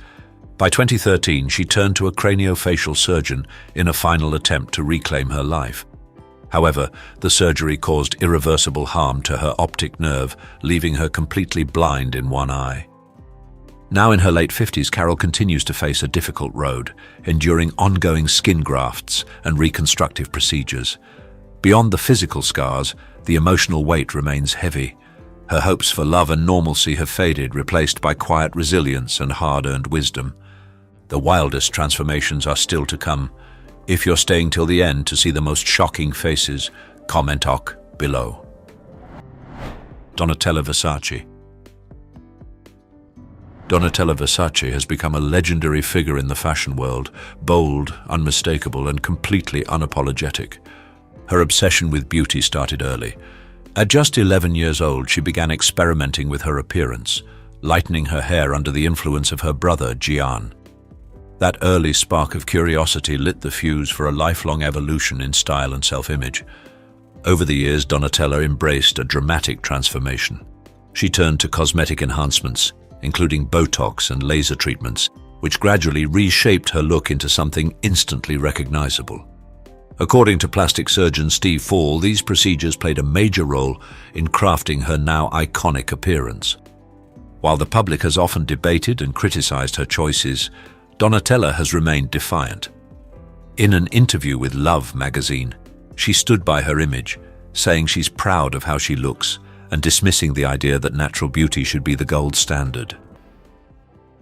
By 2013, she turned to a craniofacial surgeon in a final attempt to reclaim her life. However, the surgery caused irreversible harm to her optic nerve, leaving her completely blind in one eye. Now in her late 50s, Carol continues to face a difficult road, enduring ongoing skin grafts and reconstructive procedures. Beyond the physical scars, the emotional weight remains heavy. Her hopes for love and normalcy have faded, replaced by quiet resilience and hard-earned wisdom. The wildest transformations are still to come. If you're staying till the end to see the most shocking faces, comment below. Donatella Versace. Donatella Versace has become a legendary figure in the fashion world, bold, unmistakable, and completely unapologetic. Her obsession with beauty started early. At just 11 years old, she began experimenting with her appearance, lightening her hair under the influence of her brother, Gian. That early spark of curiosity lit the fuse for a lifelong evolution in style and self-image. Over the years, Donatella embraced a dramatic transformation. She turned to cosmetic enhancements, including Botox and laser treatments, which gradually reshaped her look into something instantly recognizable. According to plastic surgeon Steve Fall, these procedures played a major role in crafting her now iconic appearance. While the public has often debated and criticized her choices, Donatella has remained defiant. In an interview with Love magazine, she stood by her image, saying she's proud of how she looks and dismissing the idea that natural beauty should be the gold standard.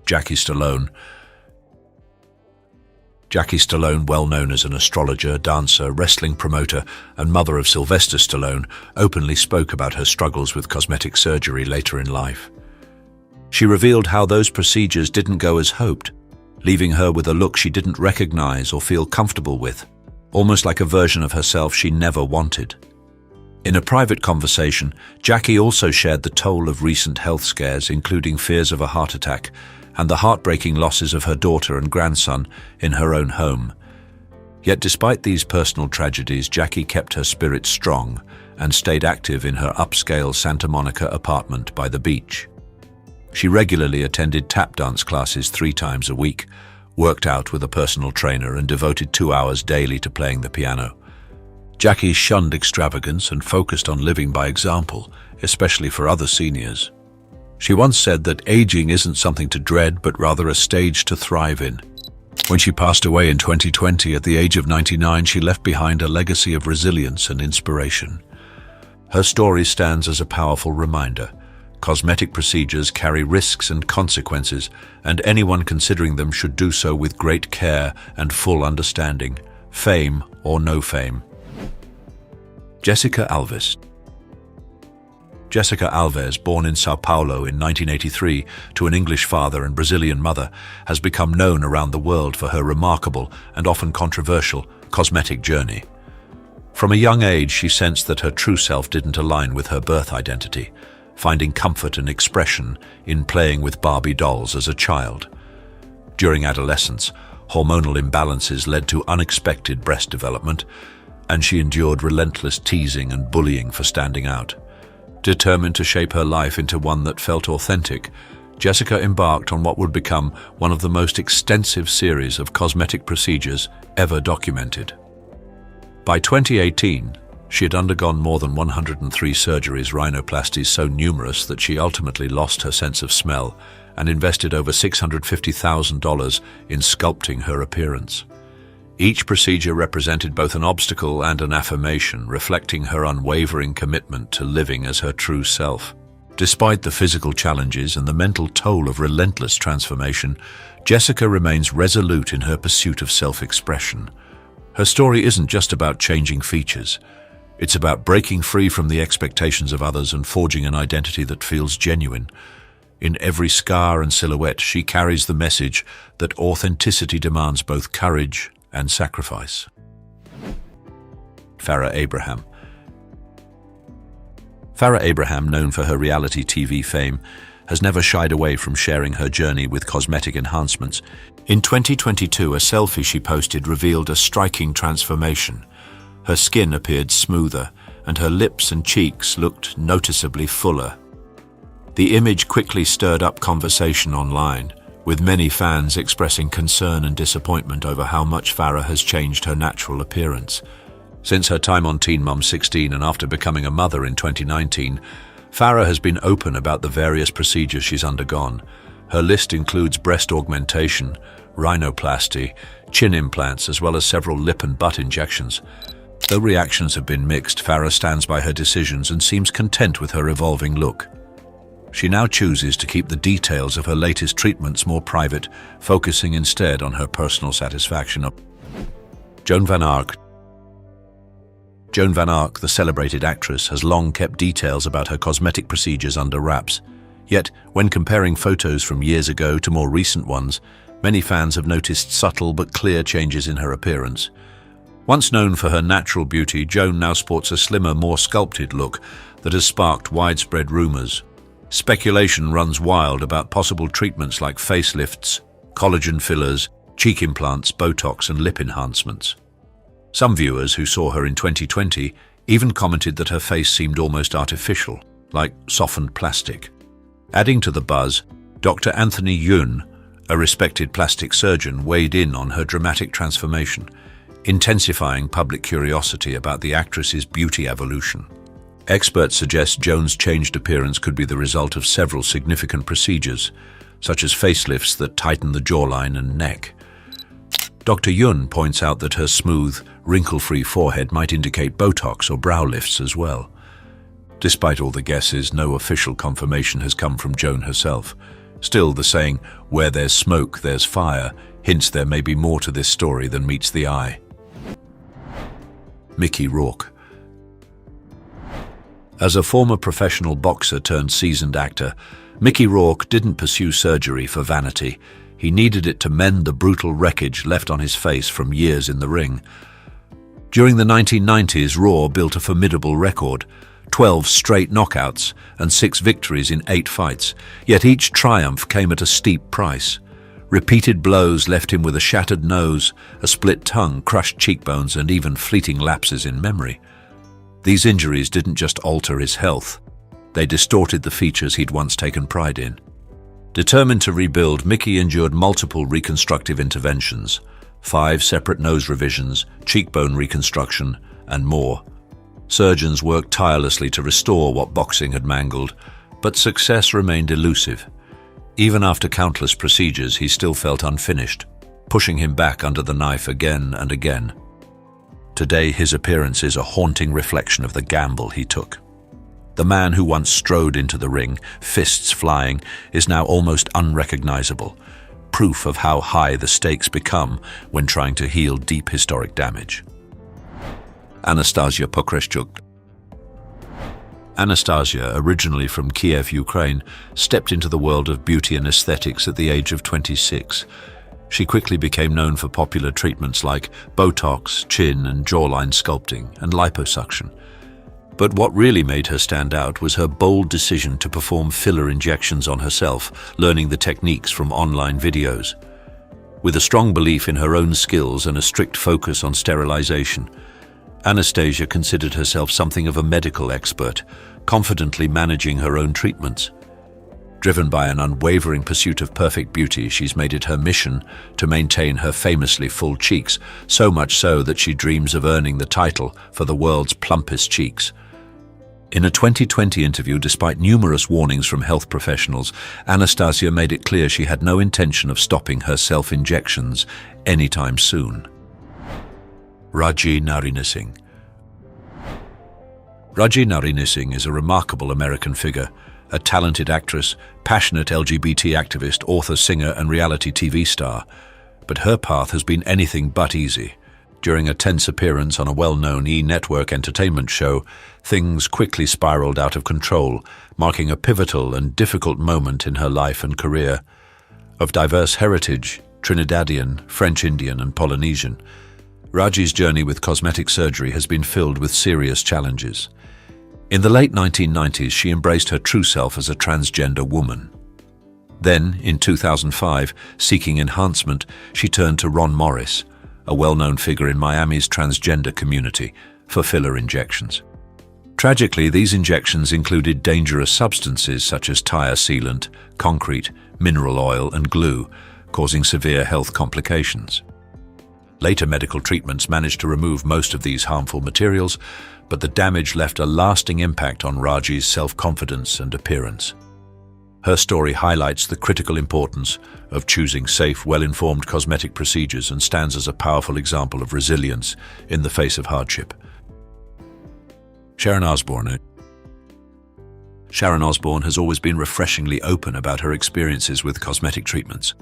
Jackie Stallone. Jackie Stallone, well known as an astrologer, dancer, wrestling promoter, and mother of Sylvester Stallone, openly spoke about her struggles with cosmetic surgery later in life. She revealed how those procedures didn't go as hoped, leaving her with a look she didn't recognize or feel comfortable with, almost like a version of herself she never wanted. In a private conversation, Jackie also shared the toll of recent health scares, including fears of a heart attack and the heartbreaking losses of her daughter and grandson in her own home. Yet despite these personal tragedies, Jackie kept her spirit strong and stayed active in her upscale Santa Monica apartment by the beach. She regularly attended tap dance classes 3 times a week, worked out with a personal trainer, and devoted 2 hours daily to playing the piano. Jackie shunned extravagance and focused on living by example, especially for other seniors. She once said that aging isn't something to dread, but rather a stage to thrive in. When she passed away in 2020 at the age of 99, she left behind a legacy of resilience and inspiration. Her story stands as a powerful reminder. Cosmetic procedures carry risks and consequences, and anyone considering them should do so with great care and full understanding, fame or no fame. Jessica Alves. Jessica Alves, born in Sao Paulo in 1983 to an English father and Brazilian mother, has become known around the world for her remarkable and often controversial cosmetic journey. From a young age, she sensed that her true self didn't align with her birth identity, finding comfort and expression in playing with Barbie dolls as a child. During adolescence, hormonal imbalances led to unexpected breast development, and she endured relentless teasing and bullying for standing out. Determined to shape her life into one that felt authentic, Jessica embarked on what would become one of the most extensive series of cosmetic procedures ever documented. By 2018, she had undergone more than 103 surgeries, rhinoplasties so numerous that she ultimately lost her sense of smell and invested over $650,000 in sculpting her appearance. Each procedure represented both an obstacle and an affirmation, reflecting her unwavering commitment to living as her true self. Despite the physical challenges and the mental toll of relentless transformation, Jessica remains resolute in her pursuit of self-expression. Her story isn't just about changing features. It's about breaking free from the expectations of others and forging an identity that feels genuine. In every scar and silhouette, she carries the message that authenticity demands both courage and sacrifice. Farrah Abraham. Farrah Abraham, known for her reality TV fame, has never shied away from sharing her journey with cosmetic enhancements. In 2022, a selfie she posted revealed a striking transformation. Her skin appeared smoother, and her lips and cheeks looked noticeably fuller. The image quickly stirred up conversation online, with many fans expressing concern and disappointment over how much Farrah has changed her natural appearance. Since her time on Teen Mum 16 and after becoming a mother in 2019, Farrah has been open about the various procedures she's undergone. Her list includes breast augmentation, rhinoplasty, chin implants, as well as several lip and butt injections. Though reactions have been mixed, Farrah stands by her decisions and seems content with her evolving look. She now chooses to keep the details of her latest treatments more private, focusing instead on her personal satisfaction. Joan Van Ark. Joan Van Ark, the celebrated actress, has long kept details about her cosmetic procedures under wraps. Yet, when comparing photos from years ago to more recent ones, many fans have noticed subtle but clear changes in her appearance. Once known for her natural beauty, Joan now sports a slimmer, more sculpted look that has sparked widespread rumors. Speculation runs wild about possible treatments like facelifts, collagen fillers, cheek implants, Botox, and lip enhancements. Some viewers who saw her in 2020 even commented that her face seemed almost artificial, like softened plastic. Adding to the buzz, Dr. Anthony Yun, a respected plastic surgeon, weighed in on her dramatic transformation, intensifying public curiosity about the actress's beauty evolution. Experts suggest Joan's changed appearance could be the result of several significant procedures, such as facelifts that tighten the jawline and neck. Dr. Yun points out that her smooth, wrinkle-free forehead might indicate Botox or brow lifts as well. Despite all the guesses, no official confirmation has come from Joan herself. Still, the saying, "Where there's smoke, there's fire," hints there may be more to this story than meets the eye. Mickey Rourke. As a former professional boxer turned seasoned actor, Mickey Rourke didn't pursue surgery for vanity. He needed it to mend the brutal wreckage left on his face from years in the ring. During the 1990s, Rourke built a formidable record, 12 straight knockouts and 6 victories in 8 fights, yet each triumph came at a steep price. Repeated blows left him with a shattered nose, a split tongue, crushed cheekbones, and even fleeting lapses in memory. These injuries didn't just alter his health, they distorted the features he'd once taken pride in. Determined to rebuild, Mickey endured multiple reconstructive interventions, 5 separate nose revisions, cheekbone reconstruction, and more. Surgeons worked tirelessly to restore what boxing had mangled, but success remained elusive. Even after countless procedures, he still felt unfinished, pushing him back under the knife again and again. Today, his appearance is a haunting reflection of the gamble he took. The man who once strode into the ring, fists flying, is now almost unrecognizable, proof of how high the stakes become when trying to heal deep historic damage. Anastasia Presjuk. Anastasia, originally from Kiev, Ukraine, stepped into the world of beauty and aesthetics at the age of 26. She quickly became known for popular treatments like Botox, chin and jawline sculpting, and liposuction. But what really made her stand out was her bold decision to perform filler injections on herself, learning the techniques from online videos. With a strong belief in her own skills and a strict focus on sterilization, Anastasia considered herself something of a medical expert, confidently managing her own treatments. Driven by an unwavering pursuit of perfect beauty, she's made it her mission to maintain her famously full cheeks, so much so that she dreams of earning the title for the world's plumpest cheeks. In a 2020 interview, despite numerous warnings from health professionals, Anastasia made it clear she had no intention of stopping her self-injections anytime soon. Narin Singh. Narin Singh is a remarkable American figure, a talented actress, passionate LGBT activist, author, singer, and reality TV star. But her path has been anything but easy. During a tense appearance on a well-known E-network entertainment show, things quickly spiraled out of control, marking a pivotal and difficult moment in her life and career. Of diverse heritage, Trinidadian, French Indian, and Polynesian, Raji's journey with cosmetic surgery has been filled with serious challenges. In the late 1990s, she embraced her true self as a transgender woman. Then, in 2005, seeking enhancement, she turned to Ron Morris, a well-known figure in Miami's transgender community, for filler injections. Tragically, these injections included dangerous substances such as tire sealant, concrete, mineral oil and glue, causing severe health complications. Later medical treatments managed to remove most of these harmful materials, but the damage left a lasting impact on Raji's self-confidence and appearance. Her story highlights the critical importance of choosing safe, well-informed cosmetic procedures and stands as a powerful example of resilience in the face of hardship. Sharon Osborne. Sharon Osborne has always been refreshingly open about her experiences with cosmetic treatments.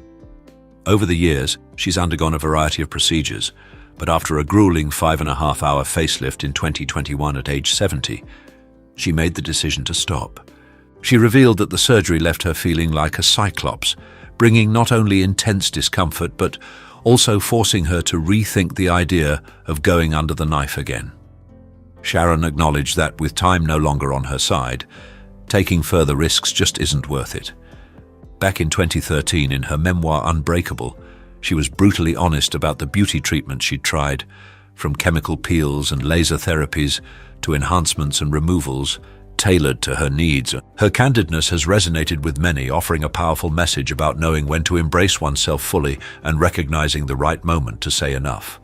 Over the years, she's undergone a variety of procedures, but after a grueling 5.5-hour facelift in 2021 at age 70, she made the decision to stop. She revealed that the surgery left her feeling like a cyclops, bringing not only intense discomfort, but also forcing her to rethink the idea of going under the knife again. Sharon acknowledged that with time no longer on her side, taking further risks just isn't worth it. Back in 2013, in her memoir Unbreakable, she was brutally honest about the beauty treatments she'd tried, from chemical peels and laser therapies to enhancements and removals tailored to her needs. Her candidness has resonated with many, offering a powerful message about knowing when to embrace oneself fully and recognizing the right moment to say enough.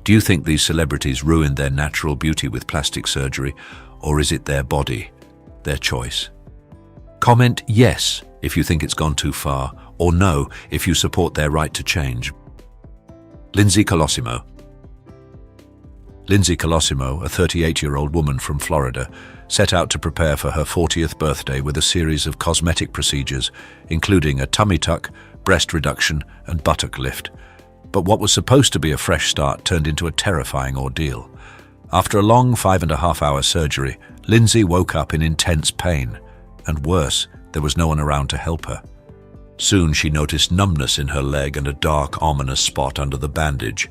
Do you think these celebrities ruined their natural beauty with plastic surgery, or is it their body, their choice? Comment yes if you think it's gone too far, or no if you support their right to change. Lindsay Colossimo. Lindsay Colossimo, a 38-year-old woman from Florida, set out to prepare for her 40th birthday with a series of cosmetic procedures, including a tummy tuck, breast reduction, and buttock lift. But what was supposed to be a fresh start turned into a terrifying ordeal. After a long 5.5-hour surgery, Lindsay woke up in intense pain, and worse, there was no one around to help her. Soon she noticed numbness in her leg and a dark, ominous spot under the bandage.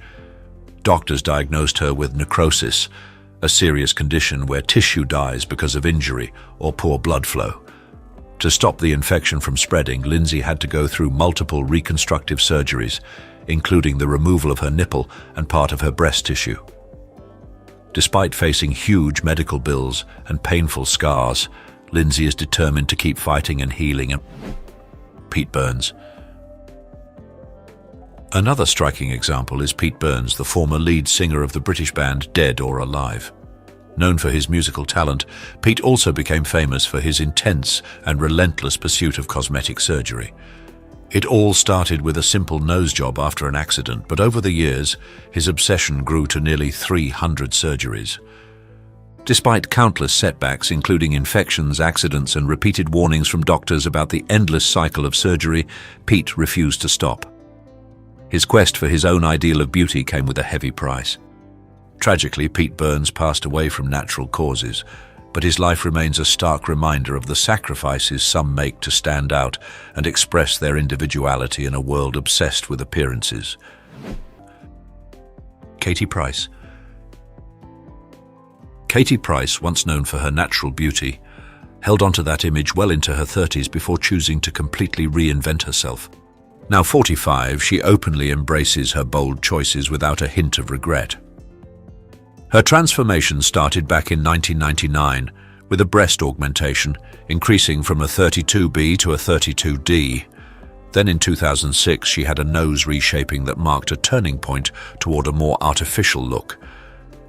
Doctors diagnosed her with necrosis, a serious condition where tissue dies because of injury or poor blood flow. To stop the infection from spreading, Lindsay had to go through multiple reconstructive surgeries, including the removal of her nipple and part of her breast tissue. Despite facing huge medical bills and painful scars, Lindsay is determined to keep fighting and healing. Pete Burns. Another striking example is Pete Burns, the former lead singer of the British band Dead or Alive. Known for his musical talent, Pete also became famous for his intense and relentless pursuit of cosmetic surgery. It all started with a simple nose job after an accident, but over the years, his obsession grew to nearly 300 surgeries. Despite countless setbacks, including infections, accidents, and repeated warnings from doctors about the endless cycle of surgery, Pete refused to stop. His quest for his own ideal of beauty came with a heavy price. Tragically, Pete Burns passed away from natural causes, but his life remains a stark reminder of the sacrifices some make to stand out and express their individuality in a world obsessed with appearances. Katie Price. Katie Price, once known for her natural beauty, held onto that image well into her 30s before choosing to completely reinvent herself. Now 45, she openly embraces her bold choices without a hint of regret. Her transformation started back in 1999 with a breast augmentation, increasing from a 32B to a 32D. Then in 2006, she had a nose reshaping that marked a turning point toward a more artificial look.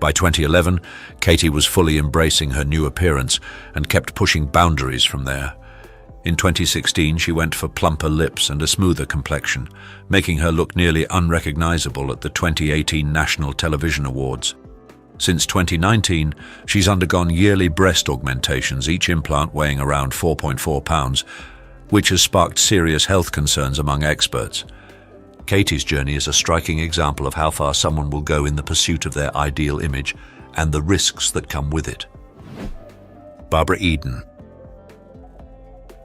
By 2011, Katie was fully embracing her new appearance and kept pushing boundaries from there. In 2016, she went for plumper lips and a smoother complexion, making her look nearly unrecognizable at the 2018 National Television Awards. Since 2019, she's undergone yearly breast augmentations, each implant weighing around 4.4 pounds, which has sparked serious health concerns among experts. Katie's journey is a striking example of how far someone will go in the pursuit of their ideal image and the risks that come with it. Barbara Eden.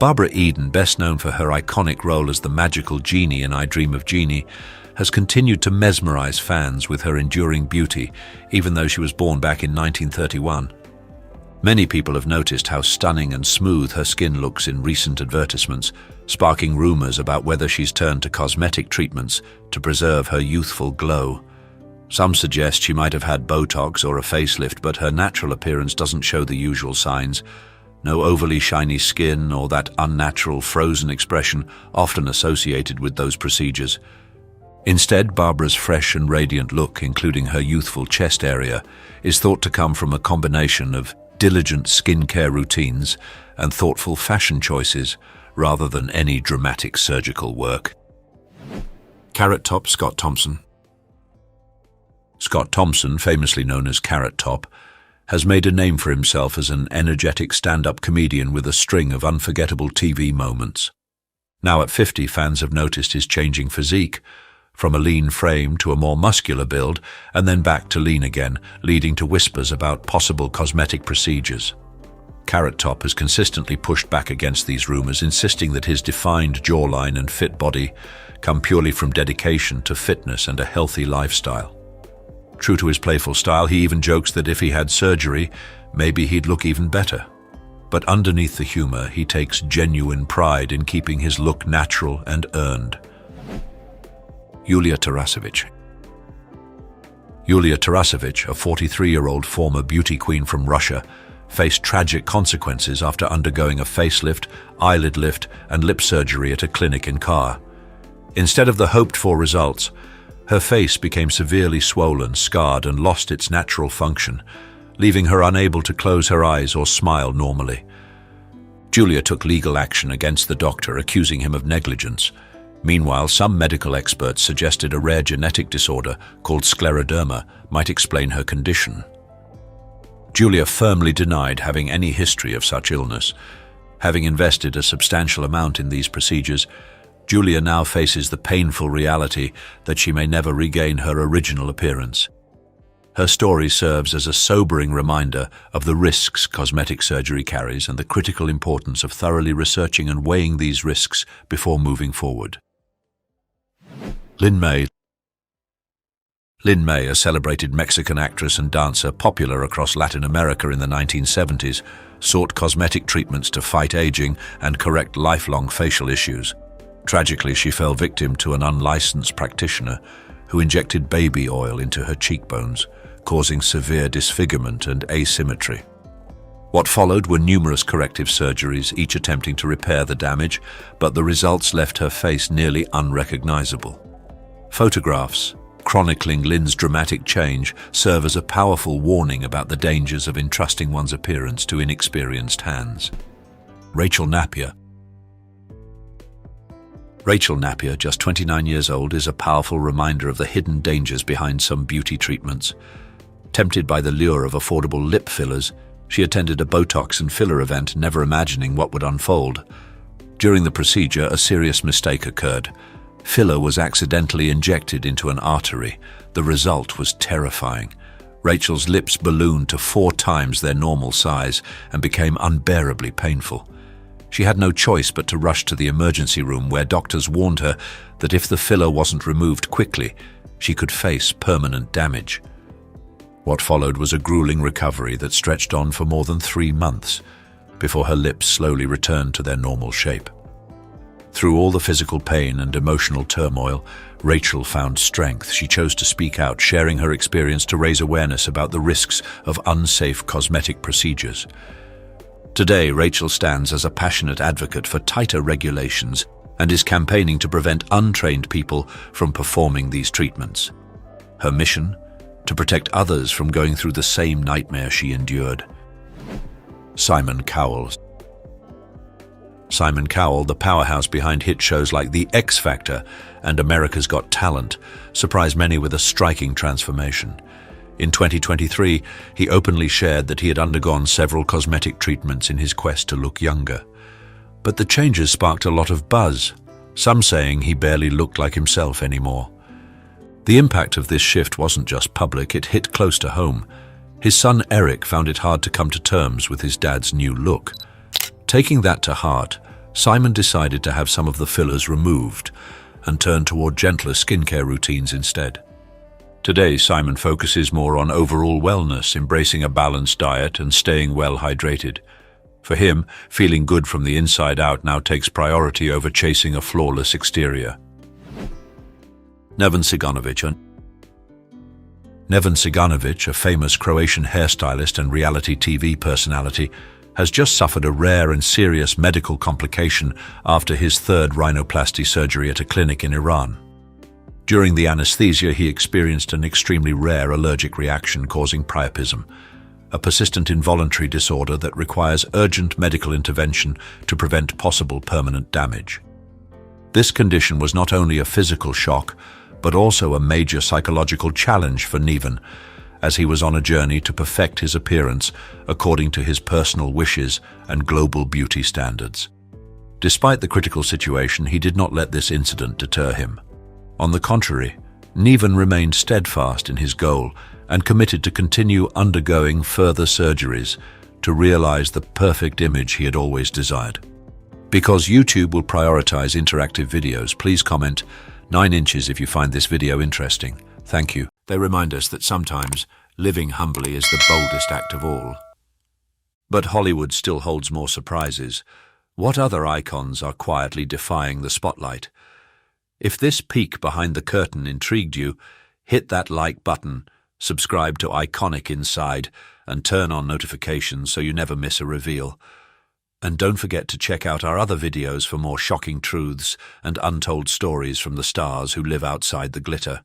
Barbara Eden, best known for her iconic role as the magical genie in I Dream of Jeannie, has continued to mesmerize fans with her enduring beauty, even though she was born back in 1931. Many people have noticed how stunning and smooth her skin looks in recent advertisements, sparking rumors about whether she's turned to cosmetic treatments to preserve her youthful glow. Some suggest she might have had Botox or a facelift, but her natural appearance doesn't show the usual signs. No overly shiny skin or that unnatural frozen expression often associated with those procedures. Instead, Barbara's fresh and radiant look, including her youthful chest area, is thought to come from a combination of diligent skincare routines and thoughtful fashion choices, rather than any dramatic surgical work. Carrot Top Scott Thompson. Scott Thompson, famously known as Carrot Top, has made a name for himself as an energetic stand-up comedian with a string of unforgettable TV moments. Now at 50, fans have noticed his changing physique, from a lean frame to a more muscular build, and then back to lean again, leading to whispers about possible cosmetic procedures. Carrot Top has consistently pushed back against these rumors, insisting that his defined jawline and fit body come purely from dedication to fitness and a healthy lifestyle. True to his playful style, he even jokes that if he had surgery, maybe he'd look even better. But underneath the humor, he takes genuine pride in keeping his look natural and earned. Yulia Tarasevich. Yulia Tarasevich, a 43-year-old former beauty queen from Russia, faced tragic consequences after undergoing a facelift, eyelid lift, and lip surgery at a clinic in Kar. Instead of the hoped-for results, her face became severely swollen, scarred, and lost its natural function, leaving her unable to close her eyes or smile normally. Julia took legal action against the doctor, accusing him of negligence. Meanwhile, some medical experts suggested a rare genetic disorder called scleroderma might explain her condition. Julia firmly denied having any history of such illness. Having invested a substantial amount in these procedures, Julia now faces the painful reality that she may never regain her original appearance. Her story serves as a sobering reminder of the risks cosmetic surgery carries and the critical importance of thoroughly researching and weighing these risks before moving forward. Lin May. Lin May, a celebrated Mexican actress and dancer popular across Latin America in the 1970s, sought cosmetic treatments to fight aging and correct lifelong facial issues. Tragically, she fell victim to an unlicensed practitioner who injected baby oil into her cheekbones, causing severe disfigurement and asymmetry. What followed were numerous corrective surgeries, each attempting to repair the damage, but the results left her face nearly unrecognizable. Photographs, chronicling Lin's dramatic change, serve as a powerful warning about the dangers of entrusting one's appearance to inexperienced hands. Rachel Napier. Rachel Napier, just 29 years old, is a powerful reminder of the hidden dangers behind some beauty treatments. Tempted by the lure of affordable lip fillers, she attended a Botox and filler event, never imagining what would unfold. During the procedure, a serious mistake occurred. Filler was accidentally injected into an artery. The result was terrifying. Rachel's lips ballooned to 4 times their normal size and became unbearably painful. She had no choice but to rush to the emergency room, where doctors warned her that if the filler wasn't removed quickly, she could face permanent damage. What followed was a grueling recovery that stretched on for more than 3 months, before her lips slowly returned to their normal shape. Through all the physical pain and emotional turmoil, Rachel found strength. She chose to speak out, sharing her experience to raise awareness about the risks of unsafe cosmetic procedures. Today, Rachel stands as a passionate advocate for tighter regulations and is campaigning to prevent untrained people from performing these treatments. Her mission? To protect others from going through the same nightmare she endured. Simon Cowell. Simon Cowell, the powerhouse behind hit shows like The X Factor and America's Got Talent, surprised many with a striking transformation. In 2023, he openly shared that he had undergone several cosmetic treatments in his quest to look younger. But the changes sparked a lot of buzz, some saying he barely looked like himself anymore. The impact of this shift wasn't just public, it hit close to home. His son Eric found it hard to come to terms with his dad's new look. Taking that to heart, Simon decided to have some of the fillers removed and turn toward gentler skincare routines instead. Today, Simon focuses more on overall wellness, embracing a balanced diet and staying well hydrated. For him, feeling good from the inside out now takes priority over chasing a flawless exterior. Nean Siganovich. Nean Siganovich, a famous Croatian hairstylist and reality TV personality, has just suffered a rare and serious medical complication after his third rhinoplasty surgery at a clinic in Iran. During the anesthesia, he experienced an extremely rare allergic reaction causing priapism, a persistent involuntary disorder that requires urgent medical intervention to prevent possible permanent damage. This condition was not only a physical shock, but also a major psychological challenge for Nean, as he was on a journey to perfect his appearance according to his personal wishes and global beauty standards. Despite the critical situation, he did not let this incident deter him. On the contrary, Nean remained steadfast in his goal and committed to continue undergoing further surgeries to realize the perfect image he had always desired. Because YouTube will prioritize interactive videos, please comment 9 inches if you find this video interesting. Thank you. They remind us that sometimes living humbly is the boldest act of all. But Hollywood still holds more surprises. What other icons are quietly defying the spotlight? If this peek behind the curtain intrigued you, hit that like button, subscribe to Iconic Inside, and turn on notifications so you never miss a reveal. And don't forget to check out our other videos for more shocking truths and untold stories from the stars who live outside the glitter.